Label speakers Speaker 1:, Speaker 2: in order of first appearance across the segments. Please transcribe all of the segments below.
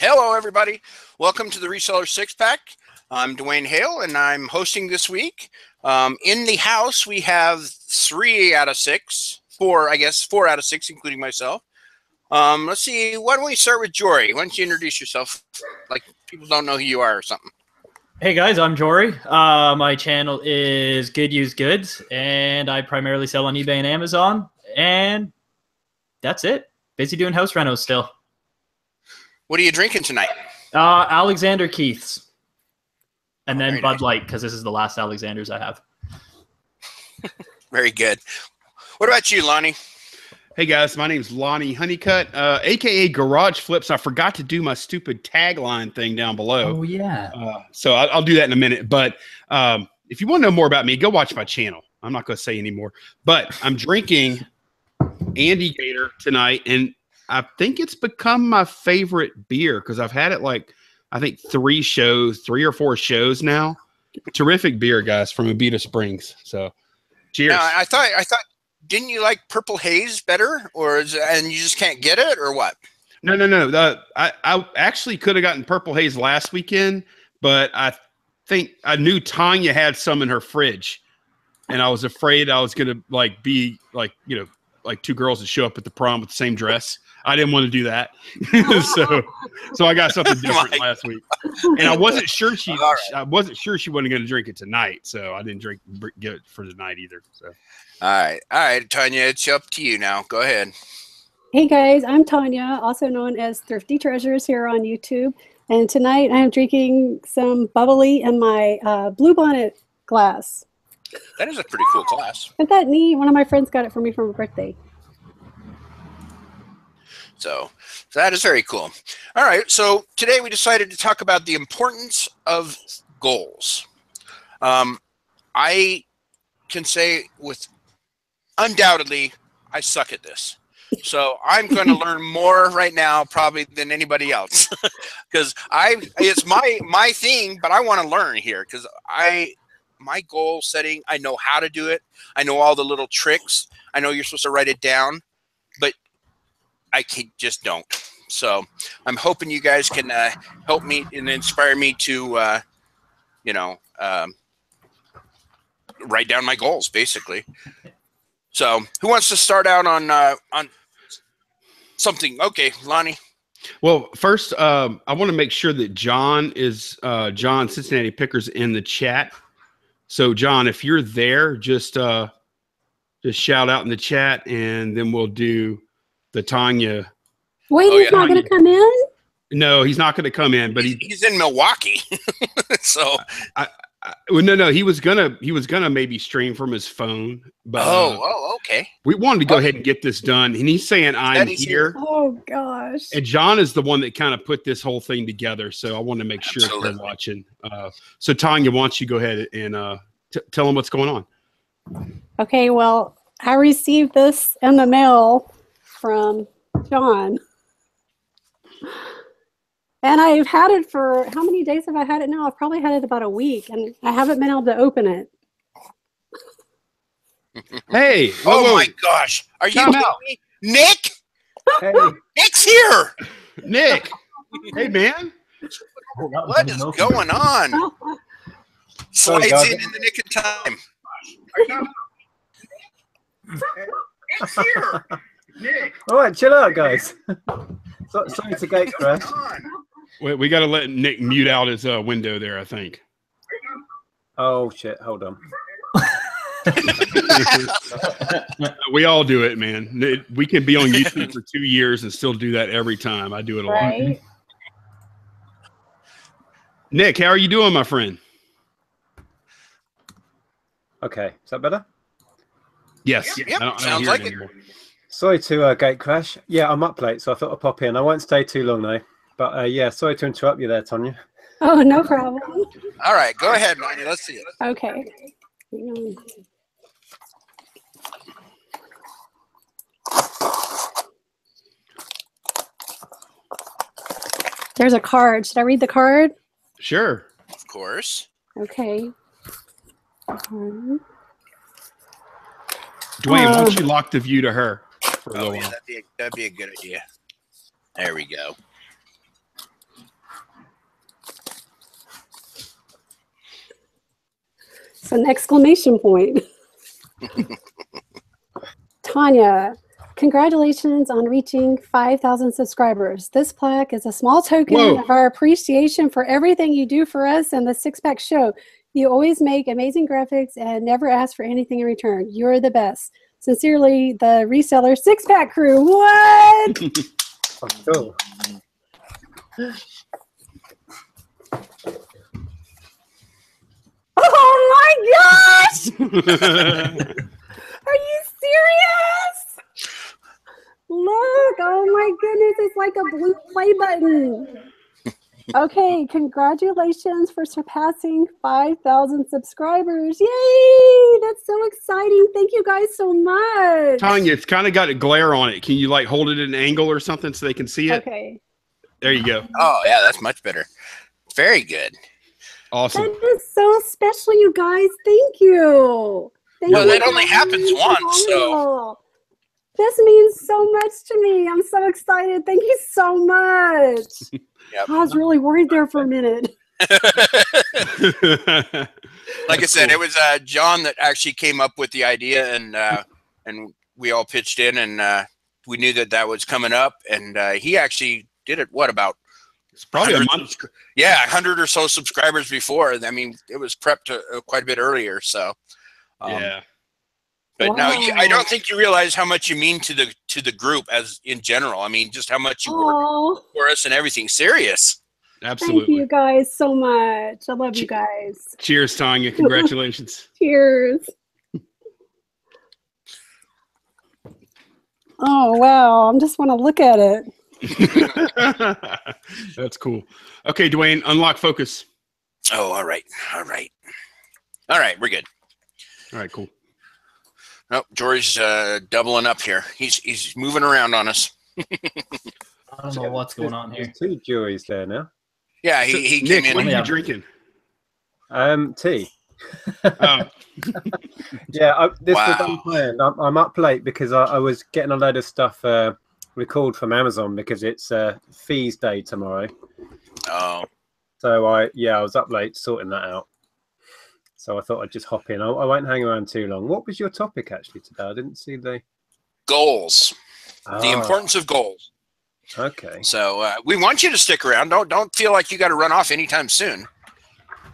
Speaker 1: Hello, everybody. Welcome to the Reseller Six Pack. I'm Duane Hale, and I'm hosting this week. In the house, we have 3 out of 6, 4, I guess, 4 out of 6, including myself. Let's see. Why don't we start with Jory? Why don't you introduce yourself? Like people don't know who you are or something.
Speaker 2: Hey guys, I'm Jory. My channel is Good Used Goods, and I primarily sell on eBay and Amazon. And that's it. Busy doing house renos still.
Speaker 1: What are you drinking tonight?
Speaker 2: Alexander Keith's. And then
Speaker 1: Very
Speaker 2: Bud
Speaker 1: nice.
Speaker 2: Light, because this is the last Alexander's I have.
Speaker 1: Very good. What about you, Lonnie?
Speaker 3: Hey guys, my name's Lonnie Honeycutt, aka Garage Flips. I forgot to do my stupid tagline thing down below.
Speaker 2: Oh yeah.
Speaker 3: So I'll do that in a minute. But if you want to know more about me, go watch my channel. I'm not going to say anymore. But I'm drinking Andy Gator tonight, and I think it's become my favorite beer because I've had it like I think 3 or 4 shows now. Terrific beer, guys, from Abita Springs. So cheers.
Speaker 1: Now, I thought. Didn't you like Purple Haze better, and you just can't get it, or what?
Speaker 3: No. I actually could have gotten Purple Haze last weekend, but I think I knew Tonya had some in her fridge, and I was afraid I was gonna be like 2 girls that show up at the prom with the same dress. I didn't want to do that, so I got something different last week, and I wasn't sure she wasn't going to drink it tonight, so I didn't get it for tonight either. So.
Speaker 1: All right, Tonya, it's up to you now. Go ahead.
Speaker 4: Hey guys, I'm Tonya, also known as Thrifty Treasures here on YouTube, and tonight I'm drinking some bubbly in my Blue Bonnet glass.
Speaker 1: That is a pretty cool glass.
Speaker 4: Isn't that neat? One of my friends got it for me for my birthday.
Speaker 1: So that is very cool. All right, so today we decided to talk about the importance of goals. I can say with undoubtedly, I suck at this. So I'm going to learn more right now probably than anybody else because it's my thing, but I want to learn here because my goal setting, I know how to do it. I know all the little tricks. I know you're supposed to write it down, but I just don't. So I'm hoping you guys can help me and inspire me to, write down my goals, basically. So who wants to start out on something? Okay, Lonnie.
Speaker 3: Well, first, I want to make sure that John Cincinnati Pickers in the chat. So John, if you're there, just shout out in the chat, and then we'll do the Tonya.
Speaker 4: Wait, he's not going to come in?
Speaker 3: No, he's not going to come in, but
Speaker 1: he's in Milwaukee. So
Speaker 3: no, he was gonna maybe stream from his phone. But
Speaker 1: okay.
Speaker 3: We wanted to go ahead and get this done, and he's saying I'm here.
Speaker 4: Oh gosh.
Speaker 3: And John is the one that kind of put this whole thing together, so I want to make sure they're watching. So Tonya, why don't you go ahead and tell them what's going on?
Speaker 4: Okay, well, I received this in the mail from John. And I've had it for, how many days have I had it now? I've probably had it about a week, and I haven't been able to open it.
Speaker 3: Hey.
Speaker 1: Whoa. My gosh. Are you kidding me? Nick?
Speaker 3: Hey.
Speaker 1: Nick's here.
Speaker 3: Nick. Hey, man.
Speaker 1: What is going on? Slides in the nick of time. Nick's here. Nick.
Speaker 5: All right, chill out, guys. Sorry to gate crash.
Speaker 3: We got to let Nick mute out his window there, I think.
Speaker 5: Oh, shit. Hold on.
Speaker 3: We all do it, man. We can be on YouTube for 2 years and still do that every time. I do it a lot. Nick, how are you doing, my friend?
Speaker 5: Okay. Is that better?
Speaker 3: Yes.
Speaker 1: Yep.
Speaker 3: I don't
Speaker 1: Sounds
Speaker 3: hear
Speaker 1: like
Speaker 3: it
Speaker 1: it.
Speaker 3: anymore.
Speaker 5: Sorry to gate crash. Yeah, I'm up late, so I thought I'd pop in. I won't stay too long, though. But yeah, sorry to interrupt you there, Tonya.
Speaker 4: Oh, no problem.
Speaker 1: All right, go ahead, Ronnie. Let's see it.
Speaker 4: Okay. There's a card. Should I read the card?
Speaker 3: Sure.
Speaker 1: Of course.
Speaker 4: Okay.
Speaker 3: Duane, why don't you lock the view to her for a little while?
Speaker 1: That'd be a good idea. There we go.
Speaker 4: It's an exclamation point. Tonya, congratulations on reaching 5,000 subscribers. This plaque is a small token of our appreciation for everything you do for us and the Six Pack Show. You always make amazing graphics and never ask for anything in return. You're the best. Sincerely, the Reseller Six Pack Crew. What?
Speaker 5: Cool.
Speaker 4: Oh my gosh! Are you serious? Look, oh my goodness, it's like a blue play button. Okay, congratulations for surpassing 5,000 subscribers. Yay! That's so exciting. Thank you guys so much.
Speaker 3: Tonya, it's kind of got a glare on it. Can you like hold it at an angle or something so they can see it?
Speaker 4: Okay.
Speaker 3: There you go.
Speaker 1: Oh, yeah, that's much better. Very good.
Speaker 3: Awesome.
Speaker 4: That is so special, you guys. Thank you. Thank
Speaker 1: Well,
Speaker 4: you
Speaker 1: that only
Speaker 4: guys.
Speaker 1: happens once, so.
Speaker 4: Oh, this means so much to me. I'm so excited. Thank you so much.
Speaker 1: Yep.
Speaker 4: I was really worried there for a minute.
Speaker 1: Like I said, it was John that actually came up with the idea, and we all pitched in, and we knew that was coming up, and he actually did it. What about?
Speaker 3: It's probably a month.
Speaker 1: Yeah, 100 or so subscribers before. I mean, it was prepped quite a bit earlier. So,
Speaker 3: Yeah.
Speaker 1: But
Speaker 4: Wow.
Speaker 1: now I don't think you realize how much you mean to the group as in general. I mean, just how much you work
Speaker 4: Oh,
Speaker 1: for us and everything. Serious.
Speaker 3: Absolutely.
Speaker 4: thank you guys so much. I love you guys.
Speaker 3: Cheers, Tonya. Congratulations.
Speaker 4: Cheers. Oh, wow. I just want to look at it.
Speaker 3: That's cool. Okay, Duane, unlock focus.
Speaker 1: Oh, all right. All right. All right. We're good.
Speaker 3: All right, cool.
Speaker 1: Oh, Jory's doubling up here. He's moving around on us.
Speaker 2: I don't know what's going on here.
Speaker 5: There's two Jories there now.
Speaker 1: Yeah,
Speaker 3: So,
Speaker 1: he
Speaker 3: Nick,
Speaker 1: came
Speaker 3: what
Speaker 1: in.
Speaker 3: are you drinking?
Speaker 5: Tea.
Speaker 3: Oh,
Speaker 5: Yeah, this was
Speaker 1: Wow.
Speaker 5: unplanned. I'm up late because I was getting a load of stuff recalled from Amazon because it's fees day tomorrow.
Speaker 1: Oh,
Speaker 5: So I was up late sorting that out. So I thought I'd just hop in. I won't hang around too long. What was your topic actually today? I didn't see the
Speaker 1: goals. The
Speaker 5: Ah,
Speaker 1: importance of goals.
Speaker 5: Okay.
Speaker 1: So we want you to stick around. Don't feel like you got to run off anytime soon.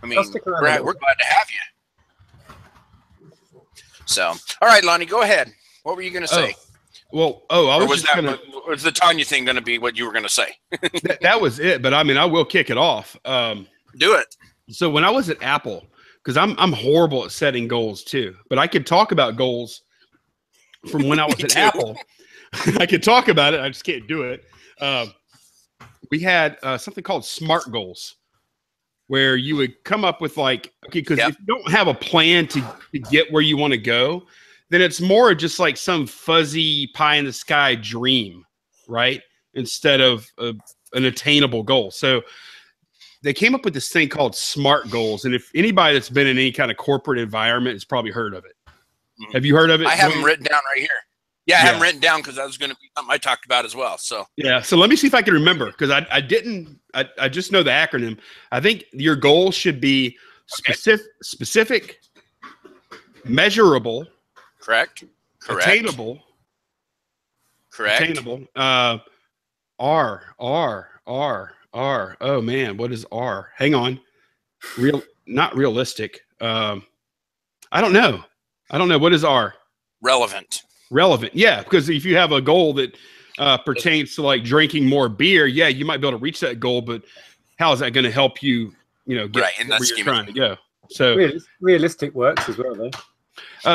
Speaker 1: I mean,
Speaker 5: I'll stick around a
Speaker 1: we're
Speaker 5: little
Speaker 1: glad to have you. So, all right, Lonnie, go ahead. What were you going to say?
Speaker 3: Well, I
Speaker 1: Or
Speaker 3: was
Speaker 1: was
Speaker 3: just
Speaker 1: that
Speaker 3: gonna.
Speaker 1: was the Tanya thing going to be what you were going to say?
Speaker 3: That was it. But I mean, I will kick it off.
Speaker 1: Do it.
Speaker 3: So when I was at Apple, because I'm horrible at setting goals too, but I could talk about goals from when I was
Speaker 1: Me
Speaker 3: at
Speaker 1: too.
Speaker 3: Apple. I could talk about it. I just can't do it. We had something called SMART goals, where you would come up with like, okay, because
Speaker 1: Yep.
Speaker 3: if you don't have a plan to get where you want to go, then it's more just like some fuzzy pie in the sky dream, right? Instead of an attainable goal. So they came up with this thing called SMART goals. And if anybody that's been in any kind of corporate environment has probably heard of it.
Speaker 1: Mhm.
Speaker 3: Have you heard of it?
Speaker 1: I have them
Speaker 3: Duane?
Speaker 1: written down right here. Yeah, I have
Speaker 3: Yeah.
Speaker 1: them written down because that was going to be something I talked about as well. So
Speaker 3: Yeah. So let me see if I can remember, because I just know the acronym. I think your goal should be specific, measurable,
Speaker 1: correct.
Speaker 3: attainable. R. Oh man, what is R? Hang on. Not realistic. I don't know. What is R?
Speaker 1: Relevant.
Speaker 3: Relevant. Yeah, because if you have a goal that pertains to like drinking more beer, yeah, you might be able to reach that goal, but how is that going to help you, get
Speaker 1: Right, in that
Speaker 3: where you're
Speaker 1: scheme of
Speaker 3: trying to go? So,
Speaker 5: realistic works as well, though.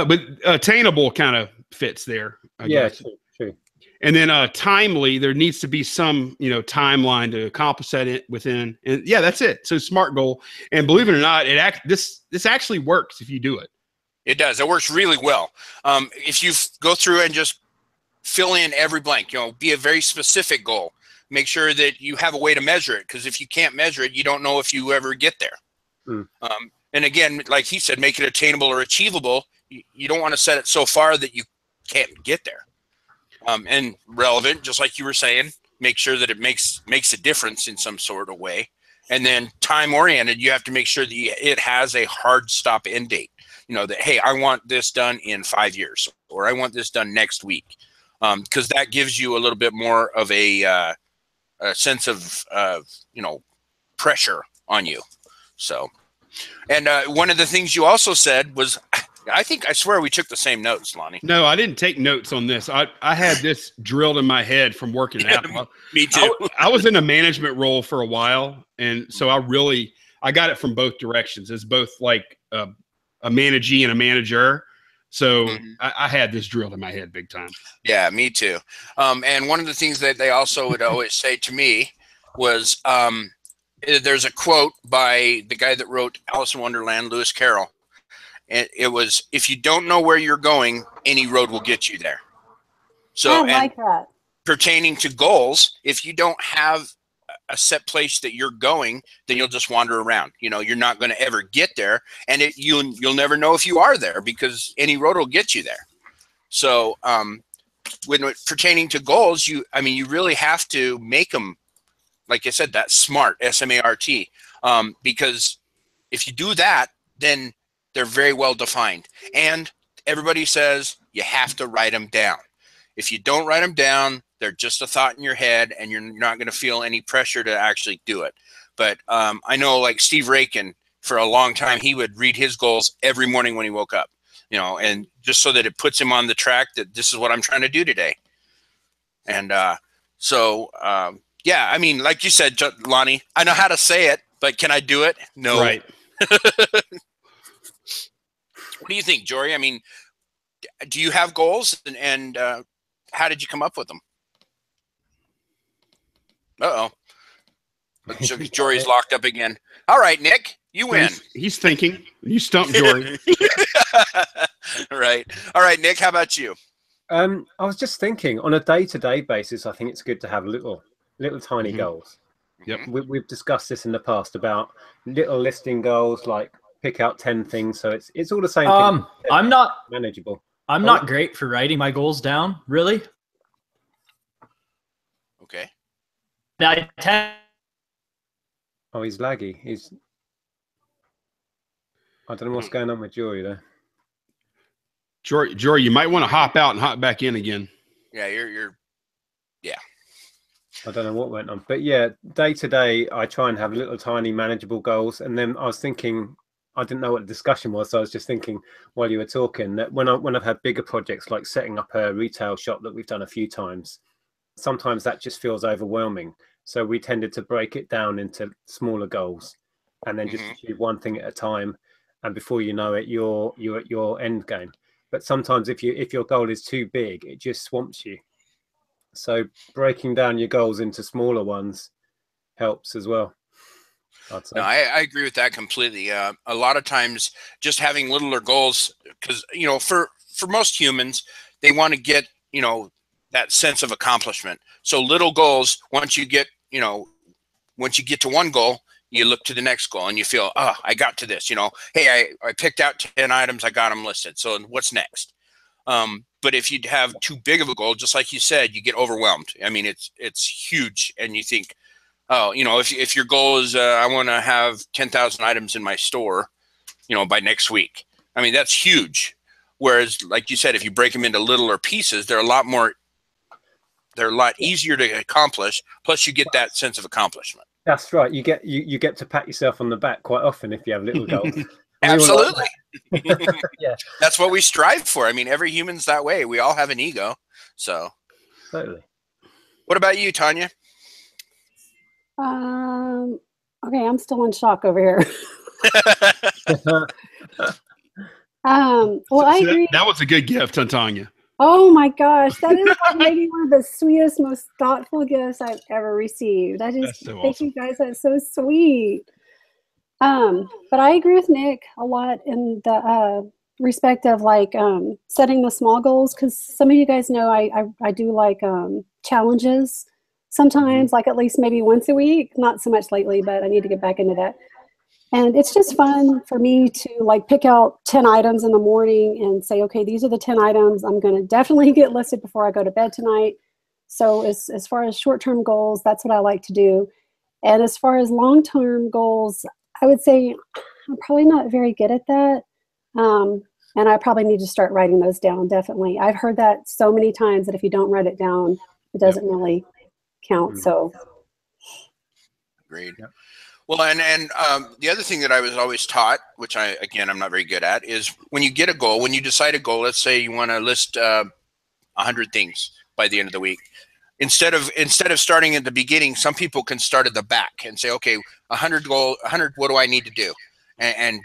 Speaker 3: but attainable kind of fits there. I guess.
Speaker 5: True.
Speaker 3: And then timely, there needs to be some, timeline to accomplish that within. And yeah, that's it. So SMART goal. And believe it or not, this actually works if you do it.
Speaker 1: It does. It works really well. If you go through and just fill in every blank, be a very specific goal. Make sure that you have a way to measure it, because if you can't measure it, you don't know if you ever get there.
Speaker 5: Mm.
Speaker 1: And again, like he said, make it attainable or achievable. You don't want to set it so far that you can't get there. And relevant, just like you were saying, make sure that it makes a difference in some sort of way. And then time oriented, you have to make sure that it has a hard stop end date. that, hey, I want this done in 5 years, or I want this done next week. Because that gives you a little bit more of a sense of, pressure on you. So, and one of the things you also said was, I swear we took the same notes, Lonnie.
Speaker 3: No, I didn't take notes on this. I had this drilled in my head from working at Apple.
Speaker 1: Me too.
Speaker 3: I was in a management role for a while, and so I got it from both directions. It's both like a managee and a manager. So I had this drilled in my head big time.
Speaker 1: Yeah, me too. And one of the things that they also would always say to me was, there's a quote by the guy that wrote Alice in Wonderland, Lewis Carroll. And it was, if you don't know where you're going, any road will get you there. So
Speaker 4: I like that.
Speaker 1: Pertaining to goals, if you don't have a set place that you're going, then you'll just wander around. You're not going to ever get there, and you'll never know if you are there, because any road will get you there. So when pertaining to goals, you really have to make them, like I said, that SMART, S-M-A-R-T, because if you do that, then they're very well defined. And everybody says you have to write them down. If you don't write them down, they're just a thought in your head, and you're not going to feel any pressure to actually do it. But I know, like Steve Rakin, for a long time, he would read his goals every morning when he woke up, and just so that it puts him on the track that this is what I'm trying to do today. And yeah, like you said, Lonnie, I know how to say it, but can I do it? No.
Speaker 3: Right.
Speaker 1: What do you think, Jory? Do you have goals, and how did you come up with them? Uh-oh. Jory's locked up again. All right, Nick, you win.
Speaker 3: He's thinking. You stumped Jory.
Speaker 1: Right. All right, Nick, how about you?
Speaker 5: I was just thinking, on a day-to-day basis, I think it's good to have little tiny goals.
Speaker 3: Yep.
Speaker 5: We've discussed this in the past about little listing goals, like pick out 10 things. So it's all the same thing.
Speaker 2: I'm not
Speaker 5: manageable.
Speaker 2: I'm not great for writing my goals down, really.
Speaker 1: Okay.
Speaker 5: Oh, he's laggy. I don't know what's going on with Jory there.
Speaker 3: Jory, you might want to hop out and hop back in again.
Speaker 1: Yeah, yeah.
Speaker 5: I don't know what went on, but yeah, day to day, I try and have little tiny manageable goals. And then I was thinking, I didn't know what the discussion was, so I was just thinking while you were talking that when I've had bigger projects like setting up a retail shop that we've done a few times, sometimes that just feels overwhelming. So we tended to break it down into smaller goals, and then just achieve one thing at a time. And before you know it, you're at your end game. But sometimes if your goal is too big, it just swamps you. So breaking down your goals into smaller ones helps as well.
Speaker 1: No, I agree with that completely. A lot of times just having littler goals, because, for most humans, they want to get, that sense of accomplishment. So little goals, once you get to one goal, you look to the next goal and you feel, oh, I got to this, hey, I picked out 10 items, I got them listed. So what's next? But if you have too big of a goal, just like you said, you get overwhelmed. It's huge. And you think, oh, if your goal is, I want to have 10,000 items in my store, by next week. That's huge. Whereas, like you said, if you break them into littler pieces, they're a lot easier to accomplish. Plus you get that sense of accomplishment.
Speaker 5: That's right. You get to pat yourself on the back quite often if you have little goals.
Speaker 1: Absolutely.
Speaker 5: Yeah.
Speaker 1: That's what we strive for. Every human's that way. We all have an ego. So
Speaker 5: totally.
Speaker 1: What about you, Tonya?
Speaker 4: Okay, I'm still in shock over here. Well, I agree.
Speaker 3: That was a good gift on Tonya.
Speaker 4: Oh my gosh, that is maybe one of the sweetest, most thoughtful gifts I've ever received. I just thank you guys. That's so sweet. But I agree with Nick a lot in the respect of setting the small goals, because some of you guys know I do like challenges sometimes, like at least maybe once a week. Not so much lately, but I need to get back into that. And it's just fun for me to pick out 10 items in the morning and say, okay, these are the 10 items I'm going to definitely get listed before I go to bed tonight. So as far as short-term goals, that's what I like to do. And as far as long-term goals, I would say I'm probably not very good at that. And I probably need to start writing those down. Definitely. I've heard that so many times that if you don't write it down, it doesn't really count. So.
Speaker 1: Agreed.
Speaker 5: Yep.
Speaker 1: Well, and the other thing that I was always taught, which I'm not very good at, is when you get a goal, when you decide a goal, let's say you want to list 100 things by the end of the week. Instead of starting at the beginning, some people can start at the back and say, okay, 100 goal, 100. What do I need to do? And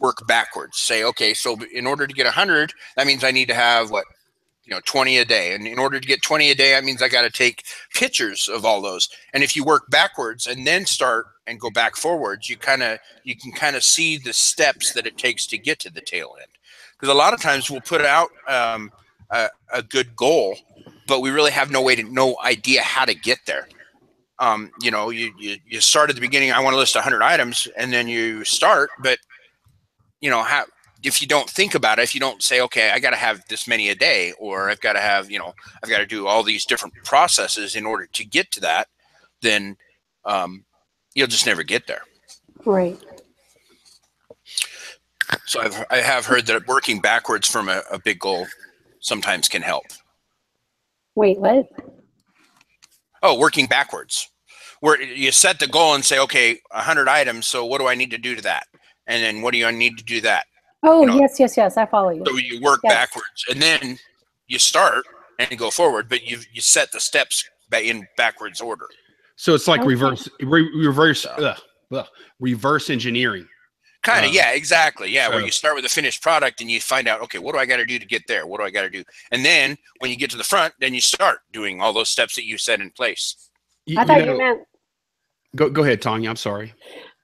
Speaker 1: work backwards. Say, okay, so in order to get 100, that means I need to have 20 a day. And in order to get 20 a day, that means I got to take pictures of all those. And if you work backwards and then start and go back forwards, you can kind of see the steps that it takes to get to the tail end. Because a lot of times we'll put out a good goal, but we really have no idea how to get there. You start at the beginning. I want to list 100 items, and then you start, but if you don't think about it, if you don't say, okay, I got to have this many a day, or I've got to have, I've got to do all these different processes in order to get to that, then you'll just never get there.
Speaker 4: Right.
Speaker 1: So I have heard that working backwards from a big goal sometimes can help.
Speaker 4: Wait, what?
Speaker 1: Oh, working backwards, where you set the goal and say, okay, 100 items. So what do I need to do to that? And then what do you need to do that?
Speaker 4: Oh, yes. I follow you.
Speaker 1: So you work backwards, and then you start and you go forward, but you set the steps in backwards order.
Speaker 3: So it's like reverse engineering.
Speaker 1: Kind of, yeah, exactly. Yeah, where you start with a finished product and you find out, okay, what do I got to do to get there? What do I got to do? And then when you get to the front, then you start doing all those steps that you set in place.
Speaker 4: I thought you meant.
Speaker 3: Go ahead, Tonya. I'm sorry.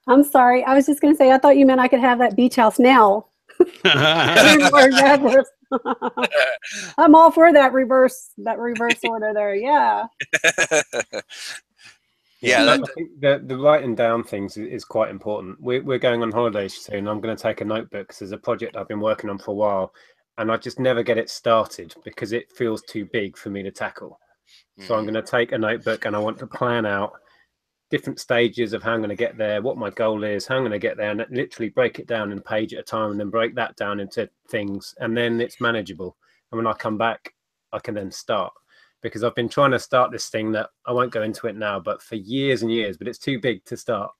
Speaker 4: I'm sorry. I was just going to say, I thought you meant I could have that beach house now. I'm all for that reverse order there. Yeah.
Speaker 1: Yeah,
Speaker 5: I think the writing down things is quite important. We're going on holidays soon. I'm going to take a notebook because there's a project I've been working on for a while, and I just never get it started because it feels too big for me to tackle. So I'm going to take a notebook and I want to plan out different stages of how I'm going to get there, what my goal is, how I'm going to get there, and literally break it down in a page at a time, and then break that down into things, and then it's manageable. And when I come back, I can then start. Because I've been trying to start this thing that I won't go into it now, but for years and years, but it's too big to start.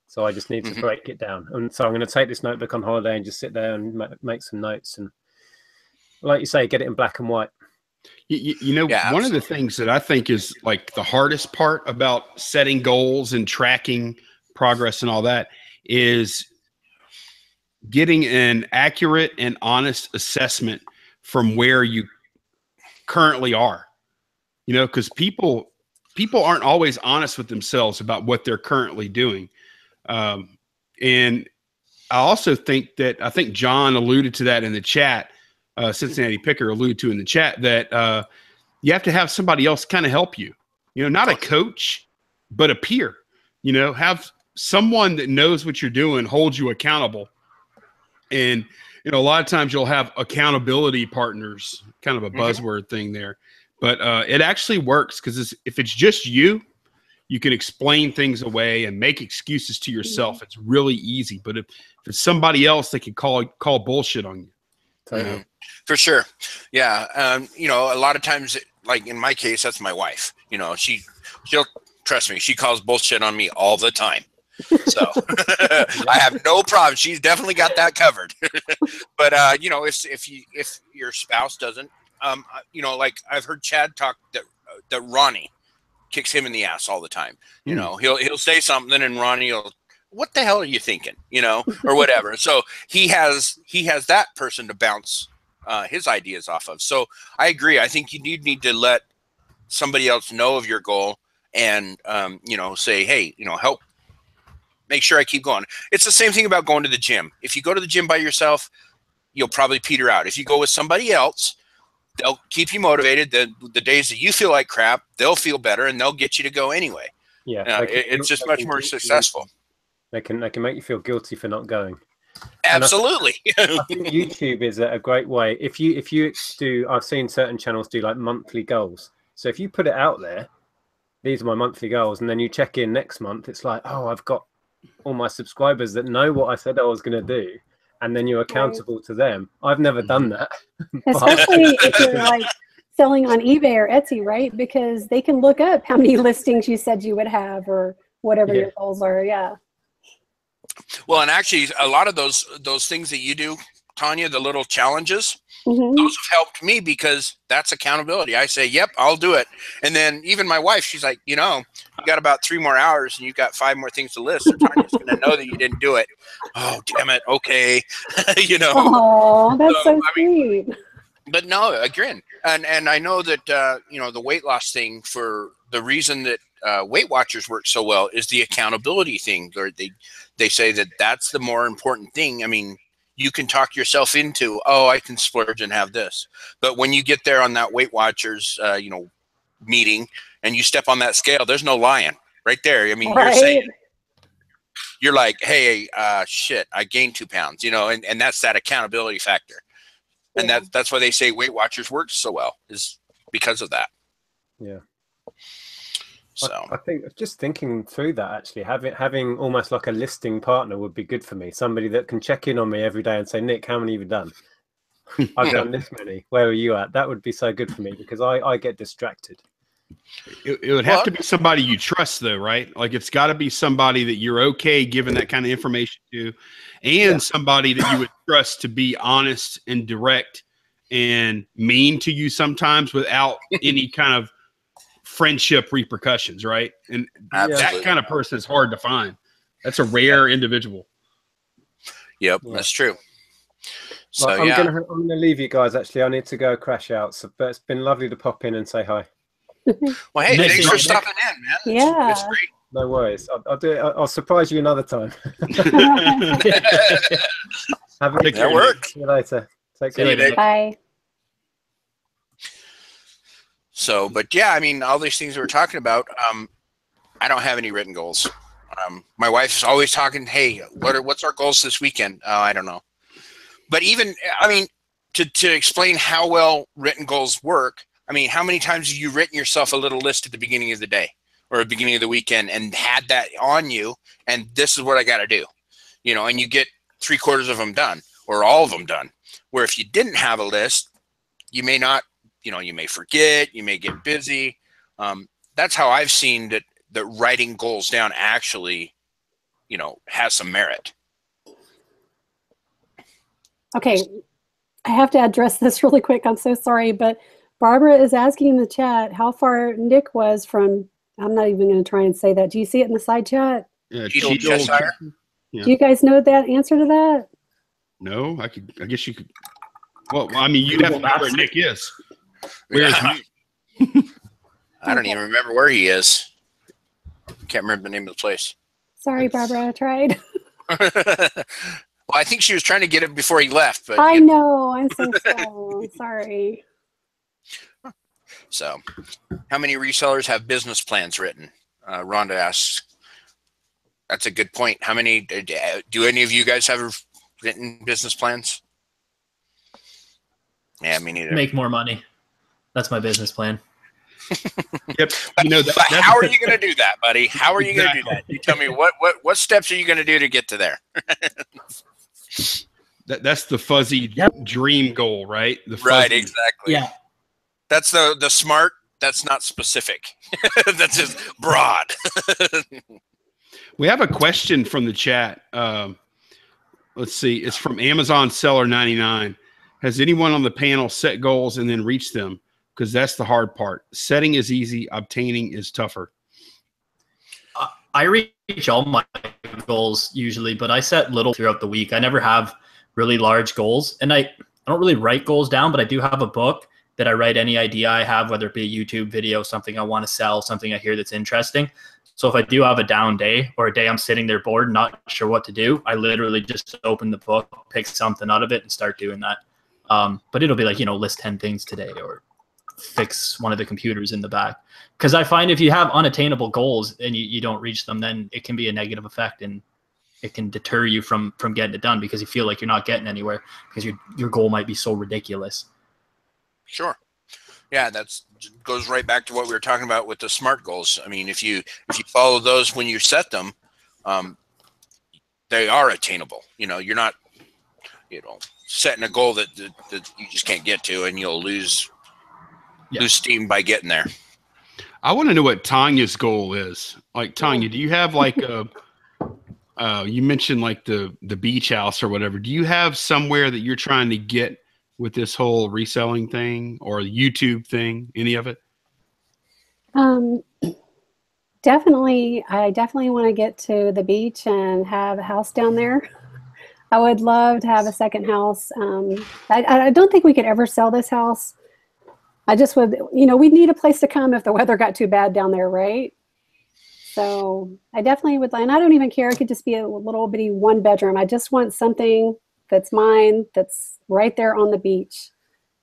Speaker 5: So I just need to break it down. And so I'm going to take this notebook on holiday and just sit there and make some notes. And like you say, get it in black and white.
Speaker 3: One of the things that I think is like the hardest part about setting goals and tracking progress and all that is getting an accurate and honest assessment from where you currently are. Because people aren't always honest with themselves about what they're currently doing. And I also think John alluded to that in the chat. Cincinnati Picker alluded to in the chat that you have to have somebody else kind of help you, not a coach, but a peer, have someone that knows what you're doing, holds you accountable. And, a lot of times you'll have accountability partners, kind of a buzzword thing there, but it actually works because if it's just you can explain things away and make excuses to yourself. It's really easy. But if it's somebody else, they can call bullshit on you.
Speaker 1: For sure. Yeah. A lot of times, like in my case, that's my wife. She'll trust me. She calls bullshit on me all the time. So I have no problem. She's definitely got that covered. But if your spouse doesn't, like I've heard Chad talk that Ronnie kicks him in the ass all the time. He'll say something and Ronnie will, what the hell are you thinking? Or whatever. So he has that person to bounce his ideas off of. So I agree. I think you need to let somebody else know of your goal and say, hey, help make sure I keep going. It's the same thing about going to the gym. If you go to the gym by yourself, you'll probably peter out. If you go with somebody else, they'll keep you motivated. The days that you feel like crap, they'll feel better and they'll get you to go anyway.
Speaker 5: Yeah,
Speaker 1: it's just much more successful.
Speaker 5: They can make you feel guilty for not going.
Speaker 1: Absolutely.
Speaker 5: I think YouTube is a great way. If you do, I've seen certain channels do like monthly goals. So if you put it out there, these are my monthly goals, and then you check in next month, it's like, oh, I've got all my subscribers that know what I said I was going to do, and then you're accountable to them. I've never done that.
Speaker 4: Especially if you're like selling on eBay or Etsy, right? Because they can look up how many listings you said you would have or whatever your goals are. Yeah.
Speaker 1: Well, and actually, a lot of those things that you do, Tonya, the little challenges,
Speaker 4: Mm-hmm.
Speaker 1: those have helped me because that's accountability. I say, yep, I'll do it. And then even my wife, she's like, you got about 3 more hours and you got 5 more things to list. So Tanya's going to know that you didn't do it. Oh, damn it. Okay.
Speaker 4: Oh, that's so sweet.
Speaker 1: But no, again, and I know that, the weight loss thing, for the reason that Weight Watchers work so well is the accountability thing. Or they say that that's the more important thing. I mean, you can talk yourself into, I can splurge and have this. But when you get there on that Weight Watchers, meeting, and you step on that scale, there's no lying right there. I mean, you're like, hey, shit, I gained 2 pounds, and that's that accountability factor. And that's why they say Weight Watchers works so well, is because of that.
Speaker 5: Yeah.
Speaker 1: So
Speaker 5: I think just thinking through that, actually having almost like a listing partner would be good for me. Somebody that can check in on me every day and say, Nick, how many have you done? I've done this many. Where are you at? That would be so good for me because I get distracted.
Speaker 3: It would have to be somebody you trust, though, right? Like it's got to be somebody that you're okay giving that kind of information to, and somebody that you would trust to be honest and direct and mean to you sometimes without any kind of friendship repercussions, right? And that kind of person is hard to find. That's a rare individual.
Speaker 1: Yep, that's true. So
Speaker 5: well, I'm gonna leave you guys. Actually, I need to go crash out. So, but it's been lovely to pop in and say hi.
Speaker 1: Well, hey, thanks for stopping in, man.
Speaker 4: Yeah,
Speaker 1: it's great.
Speaker 5: No worries. I'll do it. I'll surprise you another time. Have a good day. See you later. Take care.
Speaker 4: Bye.
Speaker 1: So, but yeah, I mean, all these things we were talking about, I don't have any written goals. My wife's always talking, hey, what's our goals this weekend? Oh, I don't know. But even, I mean, to explain how well written goals work, I mean, how many times have you written yourself a little list at the beginning of the day or the beginning of the weekend and had that on you, and this is what I got to do, and you get 3/4 of them done or all of them done. Where if you didn't have a list, you may not, you may forget, you may get busy. That's how I've seen that writing goals down actually, has some merit.
Speaker 4: Okay, I have to address this really quick. I'm so sorry, but Barbara is asking in the chat how far Nick was from, I'm not even going to try and say that. Do you see it in the side chat?
Speaker 3: Yeah,
Speaker 1: Cheshire.
Speaker 3: Yeah.
Speaker 4: Do you guys know that answer to that?
Speaker 3: No, I guess you could. Well, I mean, you'd have to know where Nick is. Where's Nick?
Speaker 1: I don't even remember where he is. Can't remember the name of the place.
Speaker 4: Sorry, Barbara, I tried.
Speaker 1: Well, I think she was trying to get it before he left. But
Speaker 4: I know. I'm so slow. Sorry.
Speaker 1: So, how many resellers have business plans written? Rhonda asks. That's a good point. How many do any of you guys have written business plans? Yeah, me neither.
Speaker 2: Make more money. That's my business plan.
Speaker 3: Yep.
Speaker 1: But how are you going to do that, buddy? How are you going to do that? You tell me what steps are you going to do to get to there?
Speaker 3: That's the fuzzy dream goal, right?
Speaker 1: Right, exactly.
Speaker 2: Yeah.
Speaker 3: That's
Speaker 1: the smart. That's not specific. That's just broad.
Speaker 3: We have a question from the chat. Let's see. It's from Amazon Seller 99. Has anyone on the panel set goals and then reached them? Because that's the hard part. Setting is easy. Obtaining is tougher.
Speaker 2: I reach all my goals usually, but I set little throughout the week. I never have really large goals. And I don't really write goals down, but I do have a book that I write any idea I have, whether it be a YouTube video, something I want to sell, something I hear that's interesting. So if I do have a down day or a day I'm sitting there bored, not sure what to do, I literally just open the book, pick something out of it and start doing that. But it'll be like, list 10 things today or fix one of the computers in the back. Because I find if you have unattainable goals and you don't reach them, then it can be a negative effect and it can deter you from getting it done because you feel like you're not getting anywhere because your goal might be so ridiculous. Sure.
Speaker 1: Yeah, goes right back to what we were talking about with the SMART goals. I mean, if you follow those when you set them, they are attainable. You're not. setting a goal that you just can't get to, and you'll lose steam by getting there.
Speaker 3: I want to know what Tanya's goal is. Like, Tonya, do you have like you mentioned like the beach house or whatever. Do you have somewhere that you're trying to get with this whole reselling thing or YouTube thing? Any of it?
Speaker 4: Definitely. I definitely want to get to the beach and have a house down there. I would love to have a second house. I don't think we could ever sell this house. I just would, we'd need a place to come if the weather got too bad down there, right? So I definitely would, and I don't even care. It could just be a little bitty 1-bedroom. I just want something that's mine, that's right there on the beach.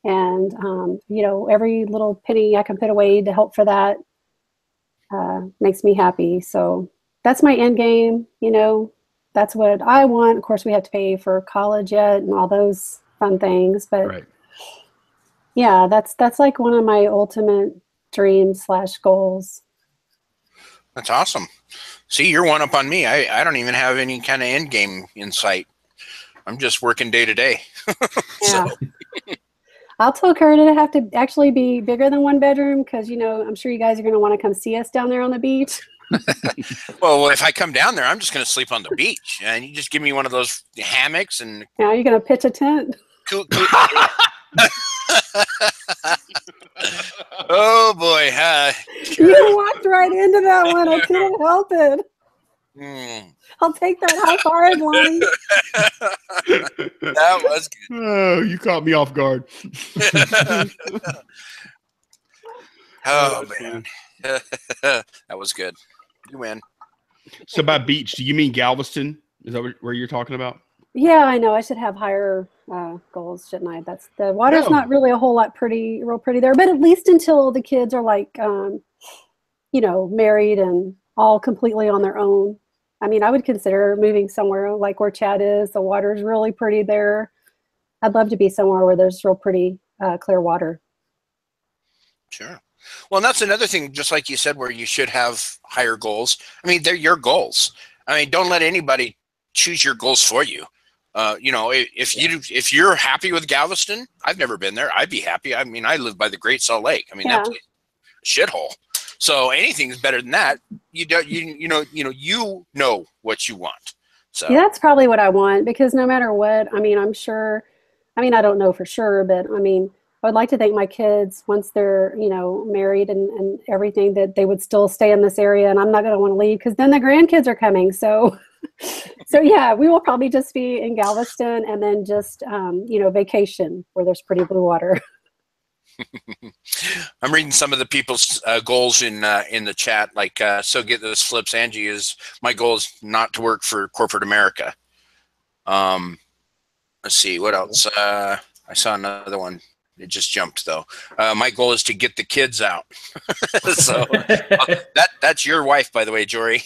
Speaker 4: And, every little penny I can put away to help for that makes me happy. So that's my end game. That's what I want. Of course, we have to pay for college yet and all those fun things, but
Speaker 3: right.
Speaker 4: Yeah, that's like one of my ultimate dreams / goals.
Speaker 1: That's awesome. See, you're one up on me. I don't even have any kind of end game in sight. I'm just working day to day.
Speaker 4: Yeah. I'll tell Kurt it'll have to actually be bigger than 1 bedroom because, I'm sure you guys are going to want to come see us down there on the beach.
Speaker 1: Well, if I come down there, I'm just going to sleep on the beach. And you just give me one of those hammocks and...
Speaker 4: Now you're going to pitch a tent?
Speaker 1: Cool. Oh boy,
Speaker 4: you walked right into that one. I couldn't help it. I'll take that high five, Lonnie.
Speaker 1: That was good.
Speaker 3: Oh, you caught me off guard.
Speaker 1: Oh man, that was good. You win.
Speaker 3: So by beach, do you mean Galveston? Is that where you're talking about?
Speaker 4: Yeah, I know. I should have higher goals, shouldn't I? That's the water's not really a whole lot real pretty there, but at least until the kids are like, married and all completely on their own. I mean, I would consider moving somewhere like where Chad is. The water's really pretty there. I'd love to be somewhere where there's real pretty clear water.
Speaker 1: Sure. Well, and that's another thing, just like you said, where you should have higher goals. I mean, they're your goals. I mean, don't let anybody choose your goals for you. If you're happy with Galveston, I've never been there. I'd be happy. I mean, I live by the Great Salt Lake. I mean, that place is a shithole. So anything's better than that. You know what you want. So
Speaker 4: yeah, that's probably what I want because no matter what, I mean, I'm sure. I mean, I don't know for sure, but I mean, I would like to think my kids, once they're married and everything, that they would still stay in this area, and I'm not going to want to leave because then the grandkids are coming. So. So yeah, we will probably just be in Galveston and then just vacation where there's pretty blue water.
Speaker 1: I'm reading some of the people's goals in the chat. Like, so get this flips. Angie is my goal is not to work for corporate America. Let's see what else. I saw another one. It just jumped though. My goal is to get the kids out. So that's your wife, by the way, Jory.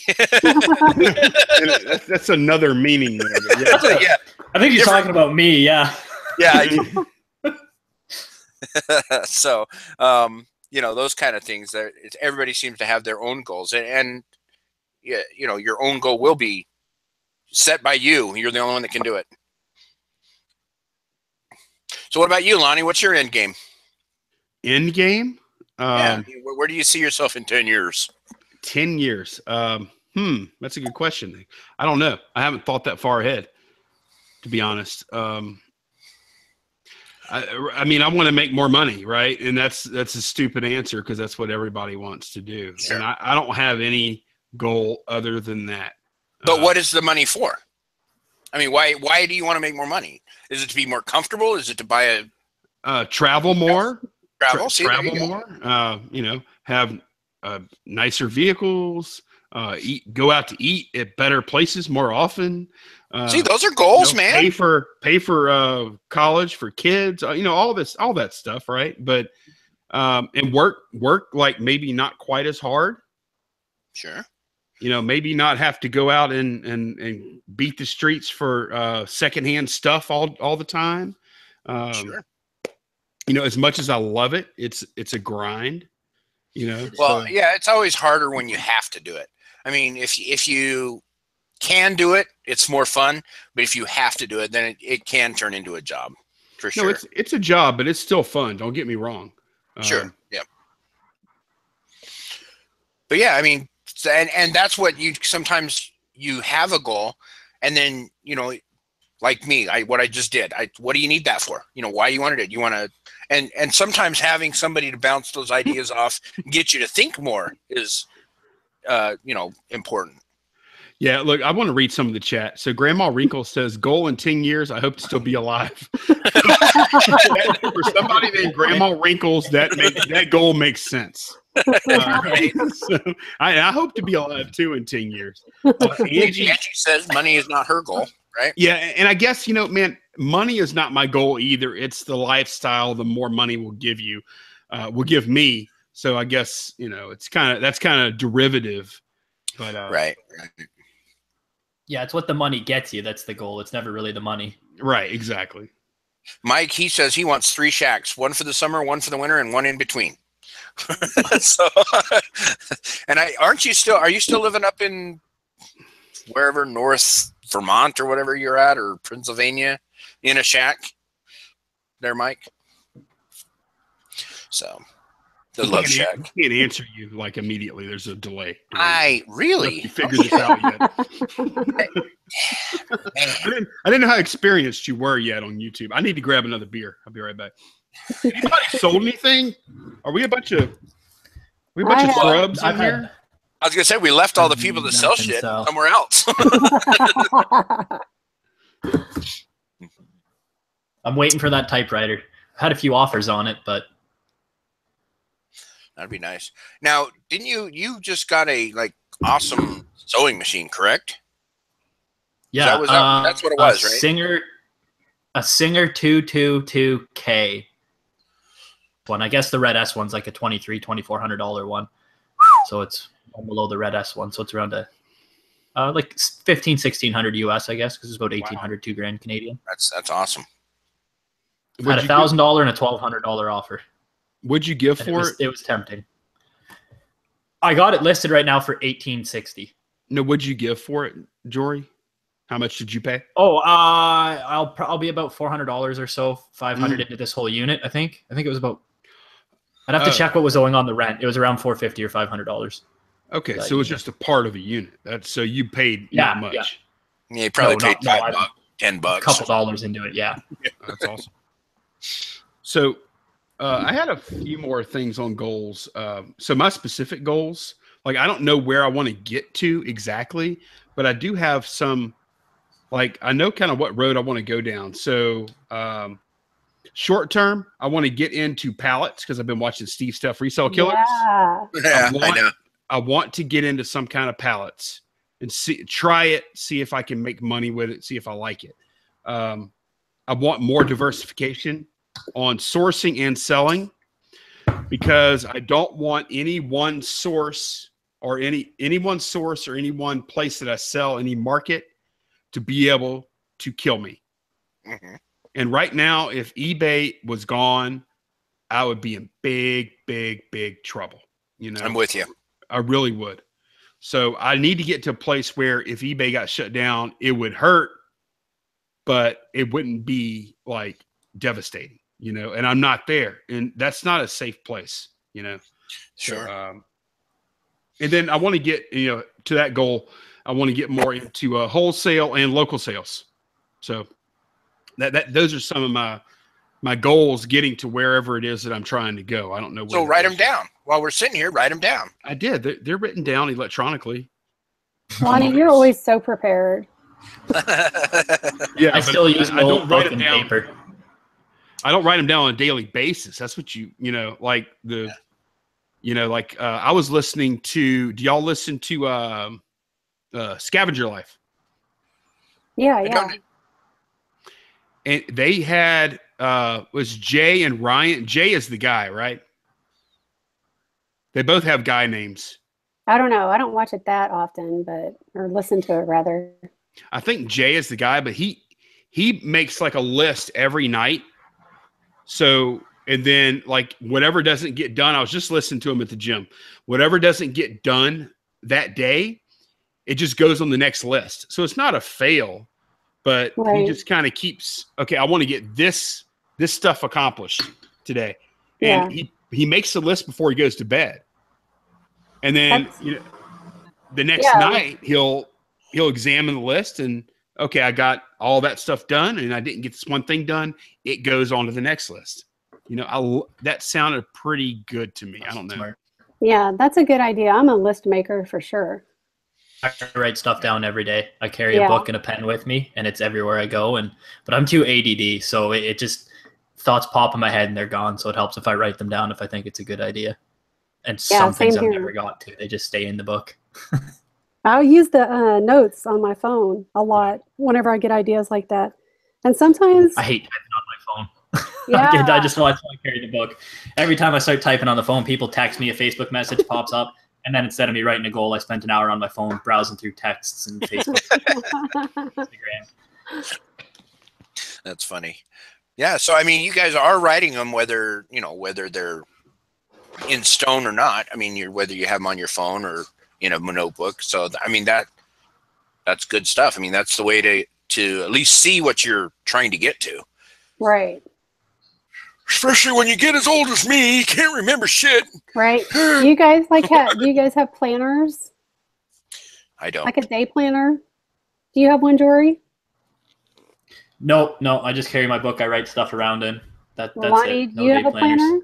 Speaker 3: That's another meaning there.
Speaker 1: Yeah.
Speaker 2: I think you're talking about me. Yeah.
Speaker 1: Yeah. So, those kind of things. Everybody seems to have their own goals, and your own goal will be set by you. You're the only one that can do it. So what about you, Lonnie? What's your end game?
Speaker 3: End game?
Speaker 1: Where do you see yourself in 10 years?
Speaker 3: 10 years. That's a good question. I don't know. I haven't thought that far ahead, to be honest. I mean, I want to make more money, right? And that's a stupid answer because that's what everybody wants to do. Sure. And I don't have any goal other than that.
Speaker 1: But what is the money for? I mean, why do you want to make more money? Is it to be more comfortable? Is it to buy
Speaker 3: travel more?
Speaker 1: Travel
Speaker 3: more. Have nicer vehicles. Go out to eat at better places more often.
Speaker 1: See, those are goals, man.
Speaker 3: Pay for college for kids. All that stuff, right? But and work like maybe not quite as hard.
Speaker 1: Sure.
Speaker 3: Maybe not have to go out and beat the streets for secondhand stuff all the time.
Speaker 1: Sure.
Speaker 3: As much as I love it, it's a grind.
Speaker 1: Well, yeah, it's always harder when you have to do it. I mean, if you can do it, it's more fun. But if you have to do it, then it can turn into a job for sure.
Speaker 3: No, it's a job, but it's still fun. Don't get me wrong.
Speaker 1: Sure. Yeah. But yeah, I mean, and that's what sometimes you have a goal, and then, you know, like me, what I just did, what do you need that for? You know, why you wanted it? You want to, and sometimes having somebody to bounce those ideas off, get you to think more is, you know, important.
Speaker 3: Yeah, look, I want to read some of the chat. So Grandma Wrinkle says, goal in 10 years, I hope to still be alive. For somebody named Grandma Wrinkles, that goal makes sense. So I hope to be alive too in 10 years.
Speaker 1: Angie says money is not her goal, right?
Speaker 3: Yeah, and I guess, you know, man, money is not my goal either. It's the lifestyle. The more money will give you, will give me. So I guess, you know, that's kind of derivative. But
Speaker 1: right.
Speaker 2: Yeah, it's what the money gets you. That's the goal. It's never really the money.
Speaker 3: Right, exactly.
Speaker 1: Mike, he says he wants 3 shacks, 1 for the summer, 1 for the winter, and 1 in between. So, and are you still living up in wherever, North Vermont or whatever you're at, or Pennsylvania, in a shack there, Mike? So the love shack.
Speaker 3: I can't answer you like immediately. There's a delay.
Speaker 1: I really
Speaker 3: figured this out yet. I didn't know how experienced you were yet on YouTube. I need to grab another beer. I'll be right back. Anybody sold anything? Are we a bunch of scrubs in here?
Speaker 1: I was gonna say we left all the people that sell shit somewhere else.
Speaker 2: I'm waiting for that typewriter. I had a few offers on it, but
Speaker 1: that'd be nice. Now, didn't you just got a awesome sewing machine, correct?
Speaker 2: Yeah,
Speaker 1: that's what it was, right?
Speaker 2: A Singer 222K one. I guess the Red S one's like a $2,400 one. So it's below the Red S one. So it's around like $1,500-1,600 US, I guess, because it's about $1,800, wow. $2,000 Canadian.
Speaker 1: That's awesome.
Speaker 2: I had $1,000 and a $1,200 offer.
Speaker 3: What'd you give for it?
Speaker 2: It was tempting. I got it listed right now for $1,860.
Speaker 3: No, what'd you give for it, Jory? How much did you pay?
Speaker 2: Oh, I'll be about $400 or so, $500 into this whole unit. I think it was about. I'd have to check what was going on the rent. It was around $450 or $500.
Speaker 3: Okay, so it was just a part of a unit. So you paid not much.
Speaker 1: Yeah, you probably paid $5, $10,
Speaker 2: a couple dollars into it. Yeah,
Speaker 3: that's awesome. So I had a few more things on goals. So my specific goals, like I don't know where I want to get to exactly, but I do have some. Like I know kind of what road I want to go down. So short term, I want to get into pallets because I've been watching Steve Stuff Resell Killers.
Speaker 1: Yeah, I know.
Speaker 3: I want to get into some kind of pallets and try it, see if I can make money with it, see if I like it. I want more diversification on sourcing and selling because I don't want any one source or any one place that I sell, any market, to be able to kill me. Mm-hmm. And right now, if eBay was gone, I would be in big, big, big trouble. You know,
Speaker 1: I'm with you.
Speaker 3: I really would. So I need to get to a place where if eBay got shut down, it would hurt, but it wouldn't be like devastating, you know, and I'm not there. And that's not a safe place, you know?
Speaker 1: Sure.
Speaker 3: So, and then I want to get, you know, to that goal. I want to get more into wholesale and local sales. So those are some of my goals, getting to wherever it is that I'm trying to go. I don't know.
Speaker 1: So write them down while we're sitting here. Write them down.
Speaker 3: I did. They're written down electronically.
Speaker 4: Lonnie, you're always so prepared.
Speaker 2: Yeah, I still use
Speaker 3: I don't write them down.
Speaker 2: Paper.
Speaker 3: I don't write them down on a daily basis. That's what you know, like you know, like I was listening to. Do y'all listen to Scavenger Life?
Speaker 4: Yeah.
Speaker 3: And they had was Jay and Ryan. Jay is the guy, right? They both have guy names.
Speaker 4: I don't know. I don't watch it that often, or listen to it rather.
Speaker 3: I think Jay is the guy, but he makes like a list every night. So, and then like whatever doesn't get done, I was just listening to him at the gym. Whatever doesn't get done that day, it just goes on the next list. So it's not a fail, but he
Speaker 4: Right.
Speaker 3: just kind of keeps, okay, I want to get this stuff accomplished today.
Speaker 4: Yeah.
Speaker 3: And he makes the list before he goes to bed. And then,
Speaker 4: That's-
Speaker 3: the next
Speaker 4: Yeah.
Speaker 3: night he'll examine the list and, okay, I got all that stuff done and I didn't get this one thing done. It goes on to the next list. That sounded pretty good to me. I don't know.
Speaker 2: Smart.
Speaker 4: Yeah, that's a good idea. I'm a list maker for sure.
Speaker 2: I write stuff down every day. I carry
Speaker 4: Yeah.
Speaker 2: a book and a pen with me, and it's everywhere I go. But I'm too ADD, so it just thoughts pop in my head and they're gone. So it helps if I write them down if I think it's a good idea. And
Speaker 4: Yeah,
Speaker 2: some things
Speaker 4: same
Speaker 2: I've
Speaker 4: here.
Speaker 2: never got to, they just stay in the book.
Speaker 4: I'll use the notes on my phone a lot whenever I get ideas like that. And sometimes,
Speaker 2: I hate typing on my phone.
Speaker 4: yeah,
Speaker 2: I just want to carry the book. Every time I start typing on the phone, people text me, a Facebook message pops up, and then instead of me writing a goal, I spent an hour on my phone browsing through texts and Facebook, Instagram.
Speaker 1: That's funny. Yeah. So, I mean, you guys are writing them whether they're in stone or not. I mean, whether you have them on your phone or in a notebook. So, I mean, that's good stuff. I mean, that's the way to at least see what you're trying to get to.
Speaker 4: right,
Speaker 1: Especially when you get as old as me, you can't remember shit.
Speaker 4: right. Do you guys have planners?
Speaker 1: I don't.
Speaker 4: Like a day planner? Do you have one, Jory?
Speaker 2: No, I just carry my book. I write stuff around in. That's
Speaker 4: Lonnie,
Speaker 2: it.
Speaker 4: do you have a planner?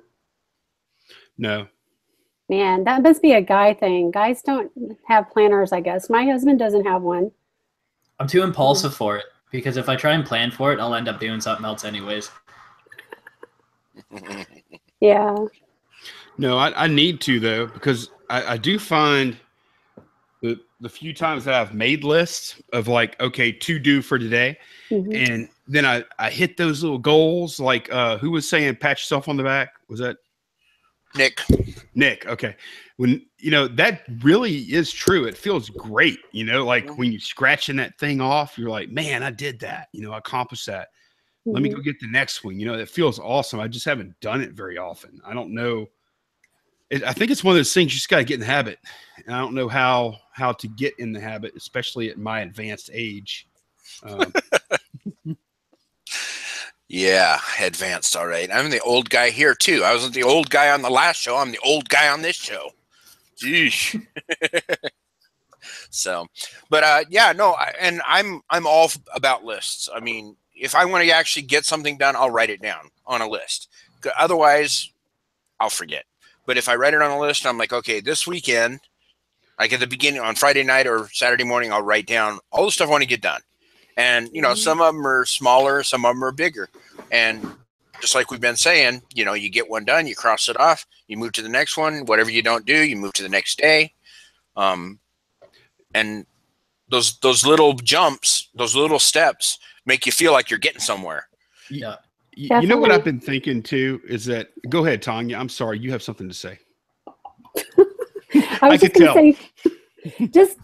Speaker 3: No.
Speaker 4: Man, that must be a guy thing. Guys don't have planners, I guess. My husband doesn't have one.
Speaker 2: I'm too impulsive for it because if I try and plan for it, I'll end up doing something else anyways.
Speaker 4: Yeah.
Speaker 3: No, I need to though, because I do find the few times that I've made lists of like, okay, to do for today.
Speaker 4: Mhm.
Speaker 3: And then I hit those little goals. Like, who was saying pat yourself on the back? Was that Nic? Okay. When, that really is true. It feels great. Like when you're scratching that thing off, you're like, man, I did that. I accomplished that. Let me go get the next one. It feels awesome. I just haven't done it very often. I don't know. I think it's one of those things you just got to get in the habit. And I don't know how to get in the habit, especially at my advanced age.
Speaker 1: Yeah, advanced. All right. I'm the old guy here too. I wasn't the old guy on the last show. I'm the old guy on this show. Jeez. So, but yeah, no, and I'm all about lists. I mean, if I want to actually get something done, I'll write it down on a list. Otherwise, I'll forget. But if I write it on a list, I'm like, okay, this weekend, like at the beginning on Friday night or Saturday morning, I'll write down all the stuff I want to get done. And, some of them are smaller, some of them are bigger. And just like we've been saying, you get one done, you cross it off, you move to the next one. Whatever you don't do, you move to the next day. And those little jumps, those little steps make you feel like you're getting somewhere.
Speaker 2: Yeah.
Speaker 3: You know what I've been thinking too is that, go ahead, Tonya. I'm sorry. You have something to say.
Speaker 4: I was just going to say, just,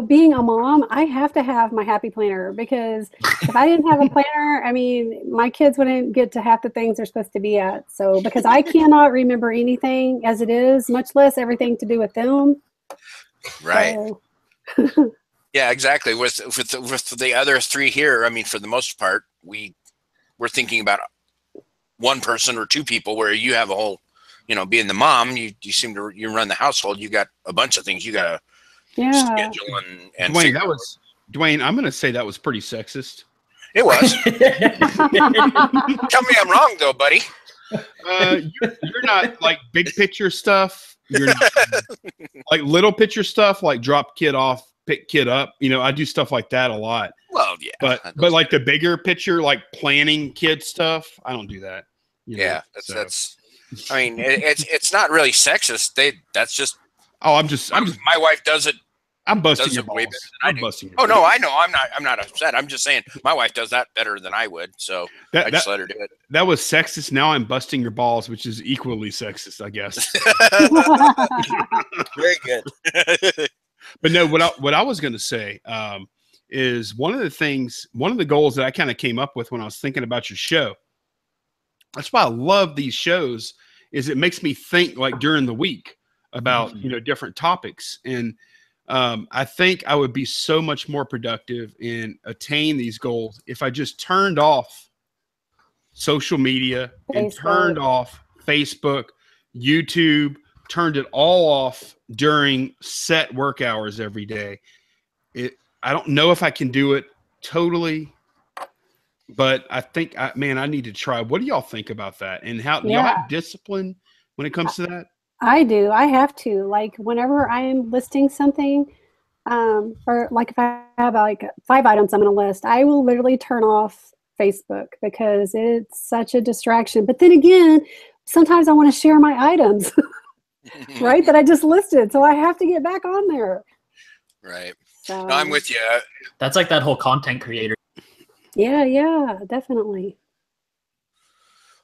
Speaker 4: being a mom, I have to have my happy planner because if I didn't have a planner, I mean, my kids wouldn't get to half the things they're supposed to be at. So, because I cannot remember anything as it is, much less everything to do with them.
Speaker 1: Right.
Speaker 4: So.
Speaker 1: Yeah, exactly. With the other three here, I mean, for the most part, we're thinking about one person or two people where you have a whole, being the mom, you seem to, you run the household. You got a bunch of things you got to schedule and
Speaker 3: Duane, Duane, I'm going to say that was pretty sexist.
Speaker 1: It was. Tell me I'm wrong though, buddy.
Speaker 3: You're not like big picture stuff. You're not like little picture stuff, like drop kid off, pick kid up. I do stuff like that a lot.
Speaker 1: Well, yeah.
Speaker 3: But like the bigger picture, like planning kid stuff, I don't do that.
Speaker 1: That's. I mean, it's not really sexist. That's just.
Speaker 3: Oh, I'm just.
Speaker 1: My wife does it.
Speaker 3: I'm busting
Speaker 1: does
Speaker 3: your
Speaker 1: it
Speaker 3: balls.
Speaker 1: way better than I do.
Speaker 3: Busting your
Speaker 1: balls.
Speaker 3: balls.
Speaker 1: No, I know. I'm not upset. I'm just saying my wife does that better than I would. So I just let her do it.
Speaker 3: That was sexist. Now I'm busting your balls, which is equally sexist, I guess.
Speaker 1: Very good.
Speaker 3: But no, what I was going to say is one of the goals that I kind of came up with when I was thinking about your show. That's why I love these shows, is it makes me think like during the week about, different topics. And I think I would be so much more productive and attain these goals if I just turned off social media and turned off Facebook, YouTube, turned it all off during set work hours every day. I don't know if I can do it totally, but I think, I need to try. What do y'all think about that? And how do y'all have discipline when it comes to that?
Speaker 4: I do. I have to. Like whenever I am listing something, or like if I have like 5 items I'm going to list, I will literally turn off Facebook because it's such a distraction. But then again, sometimes I want to share my items, right, that I just listed. So I have to get back on there.
Speaker 1: Right.
Speaker 4: So,
Speaker 1: No, I'm with you.
Speaker 2: That's like that whole content creator.
Speaker 4: Yeah, definitely.